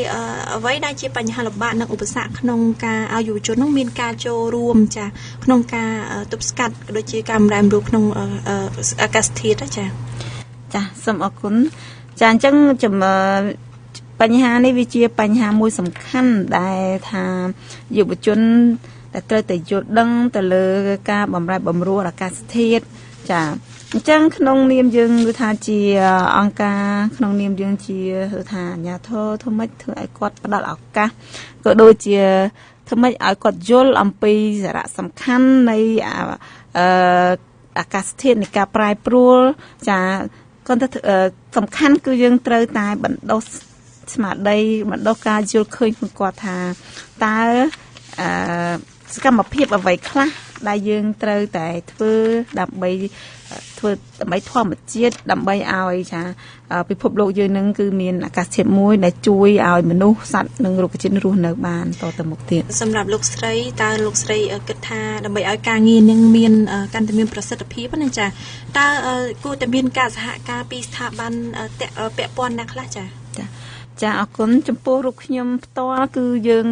អ្វីដែលជាបញ្ហាលំបាកនិងឧបសគ្គក្នុងការឲ្យយុវជននោះមានការចូលរួមចាក្នុងការទប់ស្កាត់ក៏ដូចជាការបម្រែបម្រួលក្នុងអាកាសធាតុចាសូមអរគុណចាអញ្ចឹងបញ្ហានេះវាជាបញ្ហាមួយសំខាន់ដែលថាយុវជនដែលត្រូវតែយល់ដឹងទៅលើការបម្រែបបម្រួលអាកាសធាតុចាអញ្ចឹងក្នុងនាមយើងគឺថាជាអង្គការក្នុងនាមយើងជាថាអាជ្ញាធរធ្វើម៉េចធ្វើឲ្យគាត់ផ្ដល់ឱកាសក៏ដូចជាធ្វើម៉េចឲ្យគាត់យល់អំពីសារៈសំខាន់នៃអាកាសធាតុនៃការប្រែប្រួលចាគាត់សំខាន់គឺយើងត្រូវតែបណ្ដុះស្មារតីបណ្ដុះការយល់ឃើញของគាត់ថាតើសកម្មភាពអ្វីខ្លះដែលយើងត្រូវតែធ្វើដើម្បីធម្មជាតិដើម្បីឲ្យពិភពលោកយើងនឹងគឺមានអាកាសធាតុមួយដែលជួយឲ្យមនុស្សសត្វនិងរុក្ខជាតិរស់នៅបានតទៅមុខទៀតសម្រាប់លោកស្រីតើលោកស្រីគិតថាដើម្បីឲ្យការងារនឹងមានកាន់តែមានប្រសិទ្ធភាពណាចាតើគួរតែមានការសហការពីស្ថាប័នពាក់ព័ន្ធណាខ្លះចាអរគុណចំពោះរូបខ្ញុំផ្ទាល់គឺយើង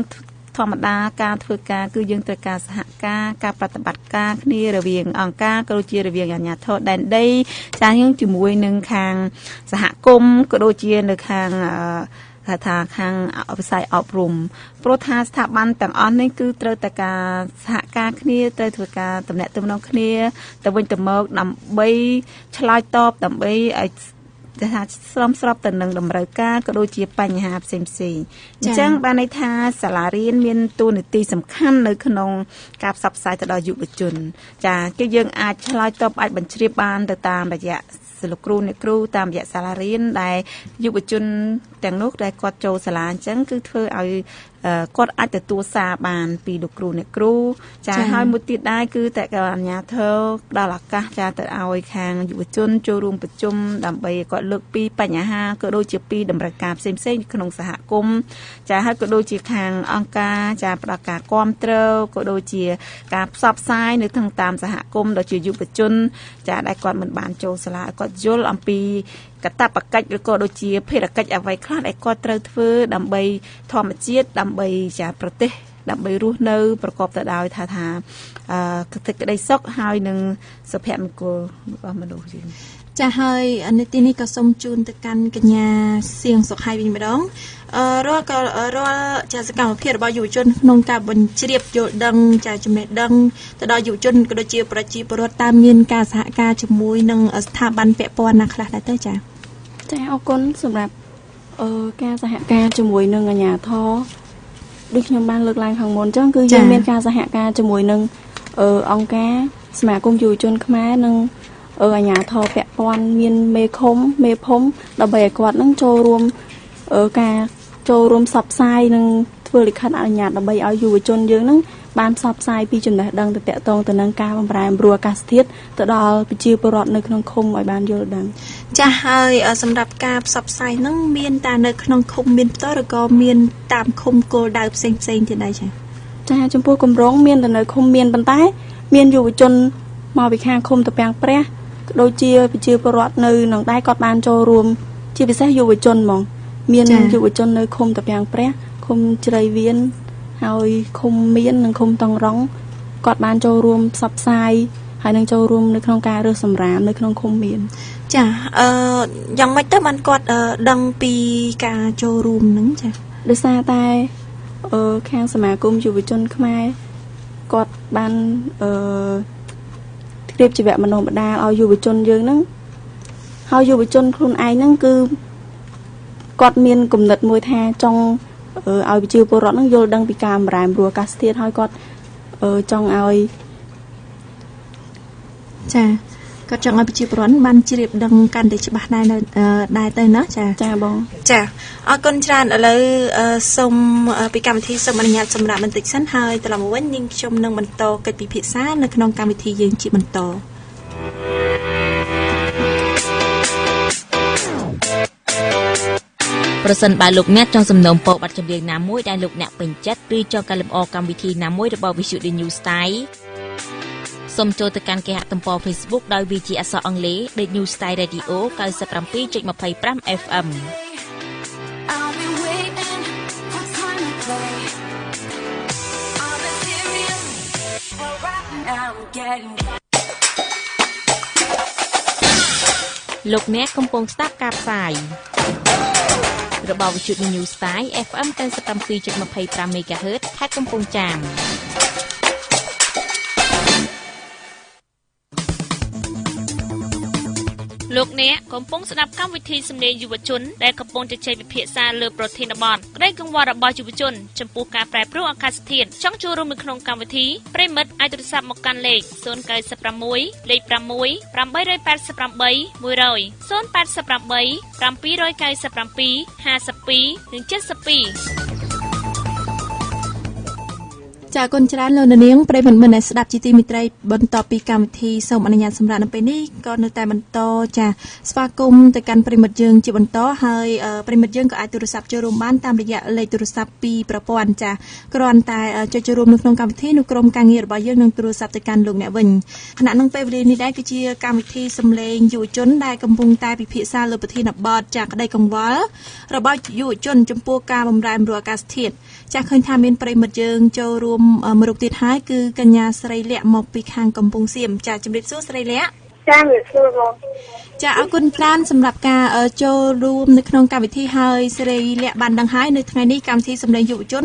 ធម្មតាការធ្វើការគឺយើងត្រូវការសហការប្រតិបត្តិការគ្នារវាងអង្គការក៏ដូចជារវាងអាជ្ញាធរដែនដីចាយើងជាមួយនឹងខាងសហគមន៍ក៏ដូចជានៅខាងថាខាងវិស័យអប់រំព្រោះថាស្ថាប័នទាំងអស់នេះគឺត្រូវតែការសហការគ្នាត្រូវធ្វើការទំនាក់ទំនងគ្នាទៅវិញទៅមកដើម្បីឆ្លើយតបដើម្បីឲ្យថាស្របទៅនឹងតម្រូវការក៏ដូចជាបញ្ហាផ្សេងៗអញ្ចឹងបានន័យថាសាលារៀនមានតួនាទីសំខាន់នៅក្នុងការផ្សព្វផ្សាយទៅដល់យុវជនចាគឺយើងអាចឆ្លើយតបអាចបញ្ជ្រាបបានទៅតាមរយៈសិលោកគ្រូអ្នកគ្រូតាមរយៈសាលារៀនដែលយុវជនទាំងនោះដែលគាត់ចូលសាលាអញ្ចឹងគឺធ្វើឲ្យគាត់អាចទទួលសារបានពីលោកគ្រូអ្នកគ្រូចាហើយមួយទៀតដែរគឺតែអាជ្ញាធរដល់ឱកាសចាទៅឲ្យខាងយុវជនចូលរួមប្រជុំដើម្បីគាត់លើកពីបញ្ហាក៏ដូចជាពីតម្រូវការផ្សេងៗក្នុងសហគមន៍ចាហើយក៏ដូចជាខាងអង្គការចាផ្ដល់ការគាំទ្រក៏ដូចជាការផ្សព្វផ្សាយនៅតាមសហគមន៍ដូចជាយុវជនចាដែលគាត់មិនបានចូលសាលាគាត់យល់អំពីកតបកិច្ចឬក៏ដូចជាភារកិច្ចអ្វីខ្លះដែលគាត់ត្រូវធ្វើដើម្បីធម្មជាតិដើម្បីប្រទេសដើម្បីរស់នៅប្រកបទៅដោយថាក្តីសុខហើយនឹងសុភមង្គលរបស់មនុស្សយើងចាហើយនៅទីនេះក៏សូមជូនទៅកាន់កញ្ញាសៀងសុខហើយវិញម្ដងរាល់ចាសកម្មភាពរបស់យុវជនក្នុងការបញ្ជ្រាបយល់ដឹងចាចំណេះដឹងទៅដល់យុវជនក៏ដូចជាប្រជាពលរដ្ឋតាមមានការសហការជាមួយនឹងស្ថាប័នពាក់ព័ន្ធណាខ្លះដែរទៅចាអរគុណសម្រាប់ការសហការជាមួយនឹងអាជ្ញាធរដូចខ្ញុំបានលើកឡើងខាងមុនអញ្ចឹងគឺយើងមានការសហការជាមួយនឹងអង្គការសមាគមយុវជនខ្មែរនិងអាជ្ញាធរពាក់ព័ន្ធមានមេឃុំមេភូមិដើម្បីឲ្យគាត់នឹងចូលរួមការចូលរួមផ្សព្វផ្សាយនិងធ្វើលិខិតអនុញ្ញាតដើម្បីឲ្យយុវជនយើងនឹងបានផ្សព្វផ្សាយពីចំណេះដឹងទៅតាក់ទងទៅនឹងការបម្រែបម្រួលអាកាសធាតុទៅដល់ប្រជាពលរដ្ឋនៅក្នុងឃុំឲ្យបានយល់ដឹងចាហើយសម្រាប់ការផ្សព្វផ្សាយនឹងមានតែនៅក្នុងឃុំមានផ្ទាល់ឬក៏មានតាមឃុំគោលដៅផ្សេងទៀតដែរចាចំពោះគម្រោងមានតែនៅឃុំមានប៉ុន្តែមានយុវជនមកពីខាងឃុំតាពាំងព្រះក៏ដូចជាប្រជាពលរដ្ឋនៅក្នុងដែរគាត់បានចូលរួមជាពិសេសយុវជនហ្មងមានយុវជននៅឃុំតាពាំងព្រះឃុំជ្រៃវៀនហើយឃុំមាននិងឃុំតង់រងគាត់បានចូលរួមផ្សព្វផ្សាយហើយនឹងចូលរួមនៅក្នុងការរើសសម្រាមនៅក្នុងឃុំមានចាយ៉ាងម៉េចទៅបានគាត់ដឹងពីការចូលរួមហ្នឹងចាដោយសារតែខាងសមាគមយុវជនខ្មែរគាត់បានរៀបជីវៈបណ្ដុះបណ្ដាលឲ្យយុវជនយើងហ្នឹងហើយយុវជនខ្លួនឯងហ្នឹងគឺគាត់មានគំនិតមួយថាចង់ឲ្យប្រជាពលរដ្ឋហ្នឹងយល់ដឹងពីការបម្រែបម្រួលអាកាសធាតុហើយគាត់ចង់ឲ្យចាគាត់ចង់ឲ្យប្រជាពលរដ្ឋបានជ្រាបដឹងកាន់តែច្បាស់ដែរទៅណាចាបងចាអរគុណច្រើនឥឡូវសូមពីកម្មវិធីសូមអនុញ្ញាតសម្រាប់បន្តិចសិនហើយត្រឡប់មកវិញនាងខ្ញុំនឹងបន្តកិច្ចពិភាក្សានៅក្នុងកម្មវិធីយើងជាបន្ត ប្រសិនបើលោកអ្នកចង់សំណូមពរប័ណ្ណចម្រៀងណាមួយដែលលោកអ្នកពេញចិត្តឬចង់កែលម្អកម្មវិធីណាមួយរបស់ Visual The New Style សូមចូលទៅកាន់គេហទំព័រ Facebook ដោយវាជាអក្សរអង់គ្លេស The New Style Radio 97.25 FM លោកអ្នកកំពុងស្ដាប់ការផ្សាយរបស់វិទ្យុ New Style FM 97.25 MHz ខេត្តកំពង់ចាមលោកអ្នកកំពុងស្ដាប់កម្មវិធីសំឡេងយុវជនដែលកំពុងជជែកពិភាក្សាលើប្រធានបទក្តីកង្វល់របស់យុវជនចំពោះការប្រែប្រួលអាកាសធាតុចង់ចូលរួមនៅក្នុងកម្មវិធីប្រិមិត្តអាចទូរស័ព្ទមកកាន់លេខ096លេខ6 888 100 088 797 52 និង 72ចាគុណច្រើនលោកនាងប្រិយមិត្តដែលស្ដាប់ជាទីមេត្រីបន្តពីកម្មវិធីសូមអនុញ្ញាតសម្រាប់នៅពេលនេះក៏នៅតែបន្តចាស្វាគមន៍ទៅកាន់ប្រិយមិត្តយើងជាបន្តហើយប្រិយមិត្តយើងក៏អាចទូរស័ព្ទចូលរួមបានតាមរយៈលេខទូរស័ព្ទពីរប្រព័ន្ធចាគ្រាន់តែចុចចូលរួមនៅក្នុងកម្មវិធីនោះក្រុមការងាររបស់យើងនឹងទូរស័ព្ទទៅកាន់លោកអ្នកវិញខណៈនឹងពេលវេលានេះដែរគឺជាកម្មវិធីសំឡេងយុវជនដែលកំពុងតែពិភាក្សាលើប្រធានបទចាក្តីកង្វល់របស់យុវជនចំពោះការបម្រែបម្រួលអាកាសធាតុចាឃើញថាមានប្រិយមិត្តយើងចូលរួមមួយរូបទៀតហើយគឺកញ្ញាស្រីលក្ខមកពីខាងកំពង់សៀមចាជំរាបសួរស្រីលក្ខចាជំរាបសួរបងចាអរគុណច្រើនសម្រាប់ការចូលរួមនៅក្នុងកម្មវិធីហើយស្រីលក្ខបានដឹងហើយនៅថ្ងៃនេះកម្មវិធីសម្លេងយុវជន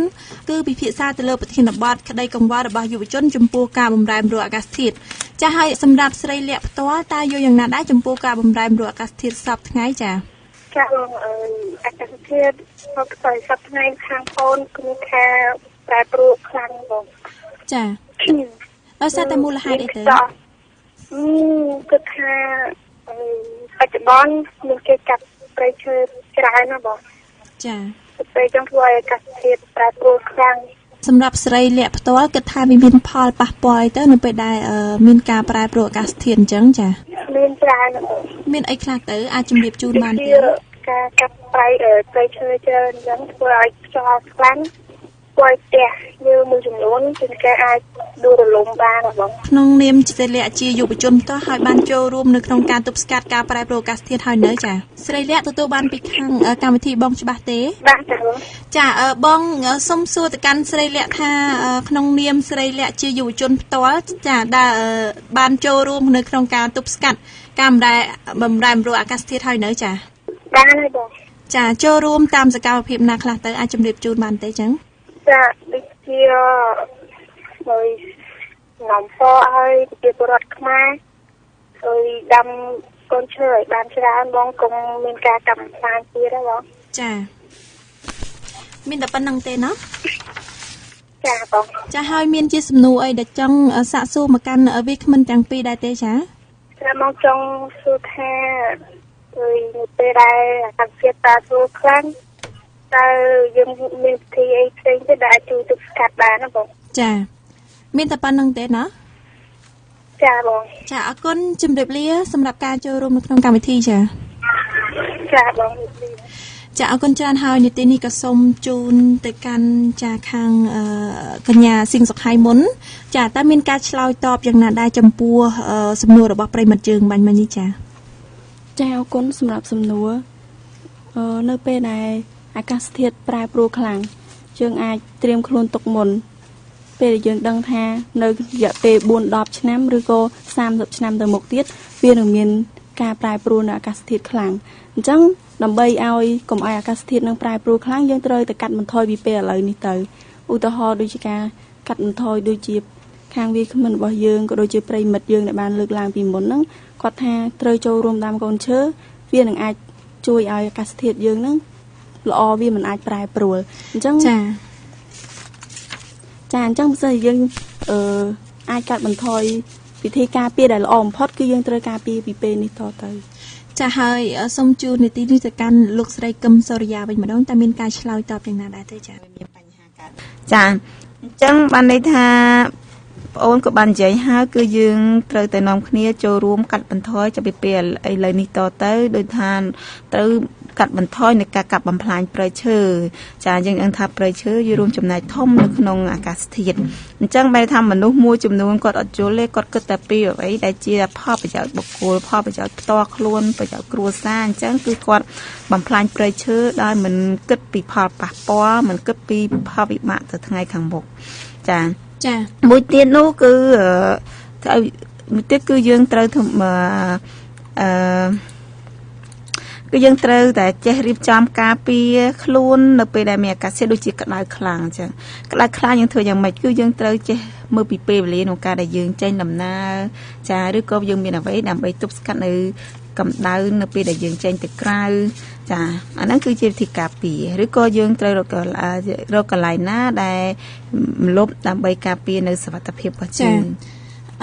គឺពិភាក្សាទៅលើប្រធានបទក្តីកង្វល់របស់យុវជនចំពោះការបម្រែបម្រួលអាកាសធាតុចាហើយសម្រាប់ស្រីលក្ខផ្ទាល់តើយល់យ៉ាងណាដែរចំពោះការបម្រែបម្រួលអាកាសធាតុសប្តាហ៍ថ្ងៃចាចាបងអាកាសធាតុសប្តាហ៍ថ្ងៃខាងអូនគឺថាប្រែប្រួលខ្លាំងបងចាដោយសារតែមូលហេតុអីទៅគឺថាបច្ចុប្បន្នមានគេកាប់ព្រៃឈើច្រើនណាបងចាពេលចង់ធ្វើឲ្យអាកាសធាតុប្រែប្រួលខ្លាំងសម្រាប់ស្រីលក្ខផ្ទាល់គិតថាវាមានផលប៉ះពាល់អីទៅនៅពេលដែលមានការប្រែប្រួលអាកាសធាតុអញ្ចឹងចាមានច្រើនមានអីខ្លះទៅអាចជម្រាបជូនបានទេការកាប់ព្រៃឈើច្រើនអញ្ចឹងធ្វើឲ្យខ្យល់ខ្លាំងផ្ទះយើងមួយចំនួនជាគេអាចដួលរលំបានបងក្នុងនាមស្រីលក្ខជាយុវជនផ្ទាល់ហើយបានចូលរួមនៅក្នុងការទប់ស្កាត់ការប្រែប្រួលអាកាសធាតុហើយនៅចាស្រីលក្ខទទួលបានពីខាងកម្មវិធីបងច្បាស់ទេបាទចាបងសុំសួរទៅកាន់ស្រីលក្ខថាក្នុងនាមស្រីលក្ខជាយុវជនផ្ទាល់ចាដែលបានចូលរួមនៅក្នុងការទប់ស្កាត់ការបម្រែបម្រួលអាកាសធាតុហើយនៅចាបានហើយបងចាចូលរួមតាមសកម្មភាពណាខ្លះទៅអាចជម្រាបជូនបានទេចឹងចាដូចជាហើយងំពោឲ្យប្រជាពលរដ្ឋខ្មែរហើយដាំកូនឈើឲ្យបានច្រើនបងកុំមានការកាប់បំផ្លាញទៀតទេបងចាមានតែប៉ុណ្្នឹងទេណាចាបងចាហើយមានជាសំណួរអីដែលចង់សាកសួរមកកាន់វាគ្មិនទាំងពីរដែរទេចាចាមកចង់សួរថាហើយនៅពេលដែលអាកាសធាតុប្រែប្រួលខ្លាំងតើយើងមានវិធីអីផ្សេងទៀតដែលអាចជួយទប់ស្កាត់បានណាបងចាមានតែប៉ុណ្្នឹងទេណាចាបងចាអរគុណជំរាបលាសម្រាប់ការចូលរួមនៅក្នុងកម្មវិធីចាចាបងចាអរគុណច្រើនហើយនាទីនេះក៏សូមជូនទៅកាន់ចាខាងកញ្ញាស៊ីងសុខៃមុនចាតើមានការឆ្លើយតបយ៉ាងណាដែរចំពោះសំណួររបស់ប្រិមិត្តយើងបាញ់មិញនេះចាចាអរគុណសម្រាប់សំណួរនៅពេលដែលអាកាសធាតុប្រែប្រួលខ្លាំងយើងអាចត្រៀមខ្លួនទុកមុនពេលយើងដឹងថានៅរយៈពេល4-10ឆ្នាំឬក៏30ឆ្នាំទៅមុខទៀតវានឹងមានការប្រែប្រួលនៅអាកាសធាតុខ្លាំងអញ្ចឹងដើម្បីឲ្យកុំឲ្យអាកាសធាតុនឹងប្រែប្រួលខ្លាំងយើងត្រូវតែកាត់បន្ថយពីពេលឥឡូវនេះទៅឧទាហរណ៍ដូចជាការកាត់បន្ថយដូចជាខាងវាគ្មិនរបស់យើងក៏ដូចជាប្រិមិត្តយើងដែលបានលើកឡើងពីមុនហ្នឹងគាត់ថាត្រូវចូលរួមដាំកូនឈើវានឹងអាចជួយឲ្យអាកាសធាតុយើងហ្នឹងល្អវាមិនអាចប្រែប្រួលអញ្ចឹងចាអញ្ចឹងបើសិនយើងអាចកាត់បន្ថយវិធីការពារដែលល្អបំផុតគឺយើងត្រូវការពារពីពេលនេះតទៅចាហើយសូមជូននីតិនេះទៅកាន់លោកស្រីកឹមសូរិយាវិញម្ដងតើមានការឆ្លើយតបយ៉ាងណាដែរទេចាមានបញ្ហាកើតចាអញ្ចឹងបានន័យថាបងអូនក៏បាននិយាយហើយគឺយើងត្រូវតែនាំគ្នាចូលរួមកាត់បន្ថយចាប់ពីពេលឥឡូវនេះតទៅដោយថាត្រូវ កាត់បន្ថយនៃការកាប់បំផ្លាញព្រៃឈើចាយើងនឹងថាព្រៃឈើវារួមចំណែកធំនៅក្នុងអាកាសធាតុអញ្ចឹងបែរថាមនុស្សមួយចំនួនគាត់អត់យល់ទេគាត់គិតតែពីអ្វីដែលជាផលប្រយោជន៍បុគ្គលផលប្រយោជន៍ផ្ទាល់ខ្លួនប្រយោជន៍គ្រួសារអញ្ចឹងគឺគាត់បំផ្លាញព្រៃឈើដោយមិនគិតពីផលប៉ះពាល់មិនគិតពីផលវិបាកទៅថ្ងៃខាងមុខចាមួយទៀតនោះគឺមួយទៀតគឺយើងត្រូវគឺយើងត្រូវតែចេះរៀបចំការពារខ្លួននៅពេលដែលមានអាកាសធាតុដូចជាក្តៅខ្លាំងអញ្ចឹងក្តៅខ្លាំងយើងធ្វើយ៉ាងម៉េចគឺយើងត្រូវចេះមើលពីពេលវេលាក្នុងការដែលយើងចេញដំណើរចាឬក៏យើងមានអ្វីដើម្បីទប់ស្កាត់នៅកម្ដៅនៅពេលដែលយើងចេញទៅក្រៅចាអាហ្នឹងគឺជាវិធីការពារឬក៏យើងត្រូវរកកន្លែងណាដែលម្លប់ដើម្បីការពារនៅសុវត្ថិភាពរបស់យើង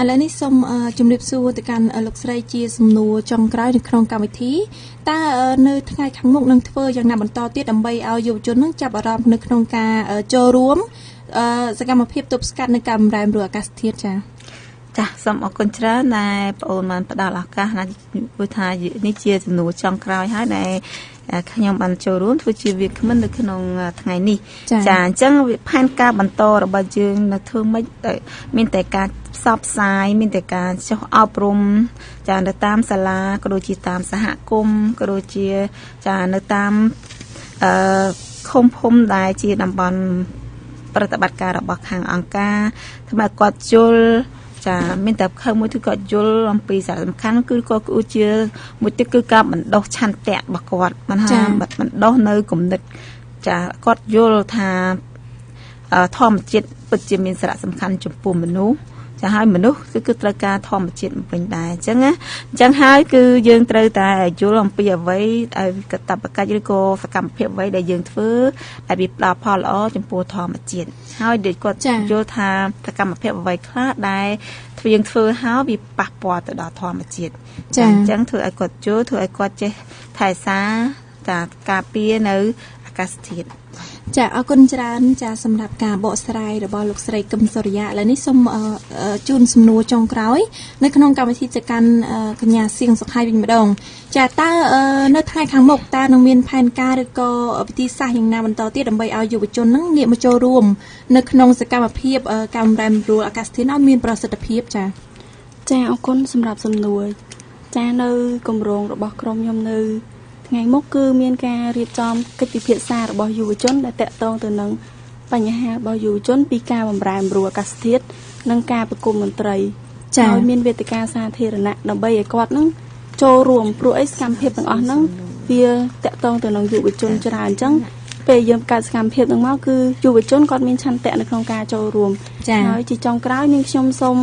ឥឡូវនេះសូមជម្រាបសួរទៅកាន់លោកស្រីជាសំណួរចុងក្រោយនៅក្នុងកម្មវិធីតើនៅថ្ងៃខាងមុខនឹងធ្វើយ៉ាងណាបន្តទៀតដើម្បីឲ្យយុវជននឹងចាប់អារម្មណ៍នៅក្នុងការចូលរួមសកម្មភាពទប់ស្កាត់នៅការបំរែបំរួលអាកាសធាតុចាសូមអរគុណច្រើនដែលបងអូនបានផ្ដល់ឱកាសណាព្រោះថានេះជាសំណួរចុងក្រោយហើយដែលខ្ញុំបានចូលរួមធ្វើជាវាគ្មិននៅក្នុងថ្ងៃនេះចាអញ្ចឹងផែនការបន្តរបស់យើងនៅធ្វើម៉េចមានតែការផ្សព្វផ្សាយមានតែការចុះអប់រំចានៅតាមសាលាក៏ដូចជាតាមសហគមន៍ក៏ដូចជាចានៅតាមឃុំភូមិដែលជាតំបន់ប្រតិបត្តិការរបស់ខាងអង្គការធ្វើឲ្យគាត់យល់ចាមានតែខឹងមួយគឺគាត់យល់អំពីសារៈសំខាន់គឺក៏ជាមួយទៀតគឺការបណ្ដុះឆន្ទៈរបស់គាត់មិនថាបណ្ដុះនៅគំនិតចាគាត់យល់ថាធម្មជាតិពិតជាមានសារៈសំខាន់ចំពោះមនុស្សចាហើយមនុស្សគឺត្រូវការធម្មជាតិវិញដែរអញ្ចឹងណាអញ្ចឹងហើយគឺយើងត្រូវតែយល់អំពីអ្វីដែលកតបកិច្ចឬក៏សកម្មភាពអ្វីដែលយើងធ្វើដែលវាផ្ដល់ផលល្អចំពោះធម្មជាតិហើយដូចគាត់យល់ថាសកម្មភាពអ្វីខ្លះដែលយើងធ្វើហើយវាប៉ះពាល់ទៅដល់ធម្មជាតិអញ្ចឹងធ្វើឲ្យគាត់យល់ធ្វើឲ្យគាត់ចេះថែសារចាការពារនៅអាកាសធាតុចាអរគុណច្រើនចាសម្រាប់ការបកស្រាយរបស់លោកស្រីកឹមសុរិយាឥឡូវនេះសូមជូនសំណួរចុងក្រោយនៅក្នុងកម្មវិធីទៅកាន់កញ្ញាសៀងសុខហើយវិញម្ដងចាតើនៅថ្ងៃខាងមុខតើនឹងមានផែនការឬក៏វិធីសាស្ត្រយ៉ាងណាបន្តទៀតដើម្បីឲ្យយុវជននឹងងាកមកចូលរួមនៅក្នុងសកម្មភាពការបំរែបំរួលអាកាសធាតុឲ្យមានប្រសិទ្ធភាពចាអរគុណសម្រាប់សំណួរចានៅគម្រោងរបស់ក្រុមខ្ញុំនៅថ្ងៃមុខគឺមានការរៀបចំកិច្ចពិភាក្សារបស់យុវជនដែលតាក់ទងទៅនឹងបញ្ហារបស់យុវជនពីការបំរែបំរួលអាកាសធាតុនិងការប្រគំតន្ត្រីហើយមានវេទិកាសាធារណៈដើម្បីឲ្យគាត់នឹងចូលរួមព្រោះអីសកម្មភាពទាំងអស់ហ្នឹងវាតាក់ទងទៅនឹងយុវជនច្រើនអញ្ចឹងពេលយើងបង្កើតសកម្មភាពហ្នឹងមកគឺយុវជនគាត់មានឆន្ទៈនៅក្នុងការចូលរួមហើយជាចុងក្រោយនាងខ្ញុំសូម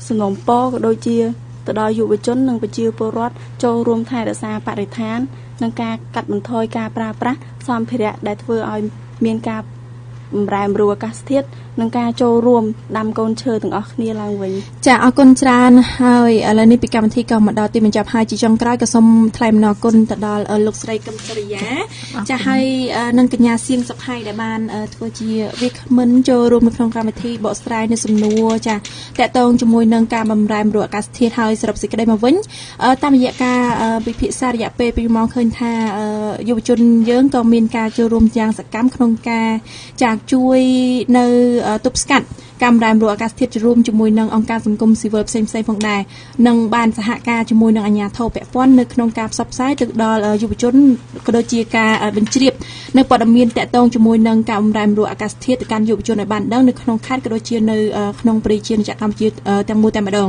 សំណូមពរក៏ដូចជាទៅដល់យុវជននិងប្រជាពលរដ្ឋចូលរួមថែរក្សាបរិស្ថាននិងការកាត់បន្ថយការប្រើប្រាស់សម្ភារៈដែលធ្វើឲ្យមានការបំរែបំរួលអាកាសធាតុនិងការចូលរួមដាំកូនឈើទាំងអស់គ្នាឡើងវិញចាអរគុណច្រើនហើយឥឡូវនេះពីកម្មវិធីក៏មកដល់ទីបញ្ចប់ហើយជាចុងក្រោយក៏សូមថ្លែងអំណរគុណទៅដល់លោកស្រីកឹមសុរិយាចាហើយនិងកញ្ញាសៀងសុខហើយដែលបានធ្វើជាវាគ្មិនចូលរួមនៅក្នុងកម្មវិធីបកស្រាយនៅសំណួរចាតាក់ទងជាមួយនឹងការបំរែបំរួលអាកាសធាតុហើយសរុបសេចក្តីមកវិញតាមរយៈការវិភាគសាររយៈពេល2ម៉ោងឃើញថាយុវជនយើងក៏មានការចូលរួមយ៉ាងសកម្មក្នុងការចាជួយនៅទប់ស្កាត់ការបំរែបំរួលអាកាសធាតុរួមជាមួយនឹងអង្គការសង្គមស៊ីវិលផ្សេងៗផងដែរនិងបានសហការជាមួយនឹងអាជ្ញាធរពាក់ព័ន្ធនៅក្នុងការផ្សព្វផ្សាយទៅដល់យុវជនក៏ដូចជាការបញ្ជ្រាបនៅព័ត៌មានតាក់ទងជាមួយនឹងការបំរែបំរួលអាកាសធាតុទៅកាន់យុវជនឲ្យបានដឹងនៅក្នុងខេត្តក៏ដូចជានៅក្នុងប្រជាជាតិកម្ពុជាទាំងមូលតែម្ដង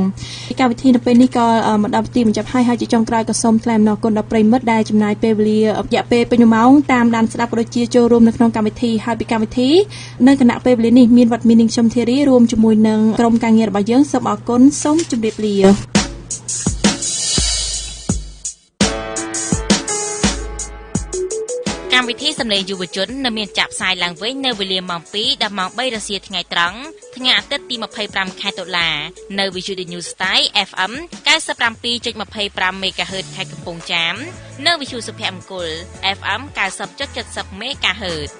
កម្មវិធីនៅពេលនេះក៏មកដល់ទីបញ្ចប់ហើយជាចុងក្រោយក៏សូមថ្លែងអំណរគុណដល់ប្រិយមិត្តដែលចំណាយពេលវេលារយៈពេលពេញម៉ោងតាមដានស្ដាប់ក៏ដូចជាចូលរួមនៅក្នុងកម្មវិធីហើយពីកម្មវិធីនៅគណៈពេលវេលានេះមានវត្តមាននាងខ្ញុំធារីរួមជាមួយនឹងក្រុមការងាររបស់យើងសូមអរគុណសូមជម្រាបលាកម្មវិធីសម្លេងយុវជននៅមានចាក់ផ្សាយឡើងវិញនៅវេលាម៉ោង 2 ដល់ម៉ោង 3 រសៀលថ្ងៃត្រង់ថ្ងៃអាទិត្យទី25 ខែតុលានៅ Visual News Style FM 97.25 MHz ខេត្តកំពង់ចាមនិង Visual សុភមង្គល FM 90.70 MHz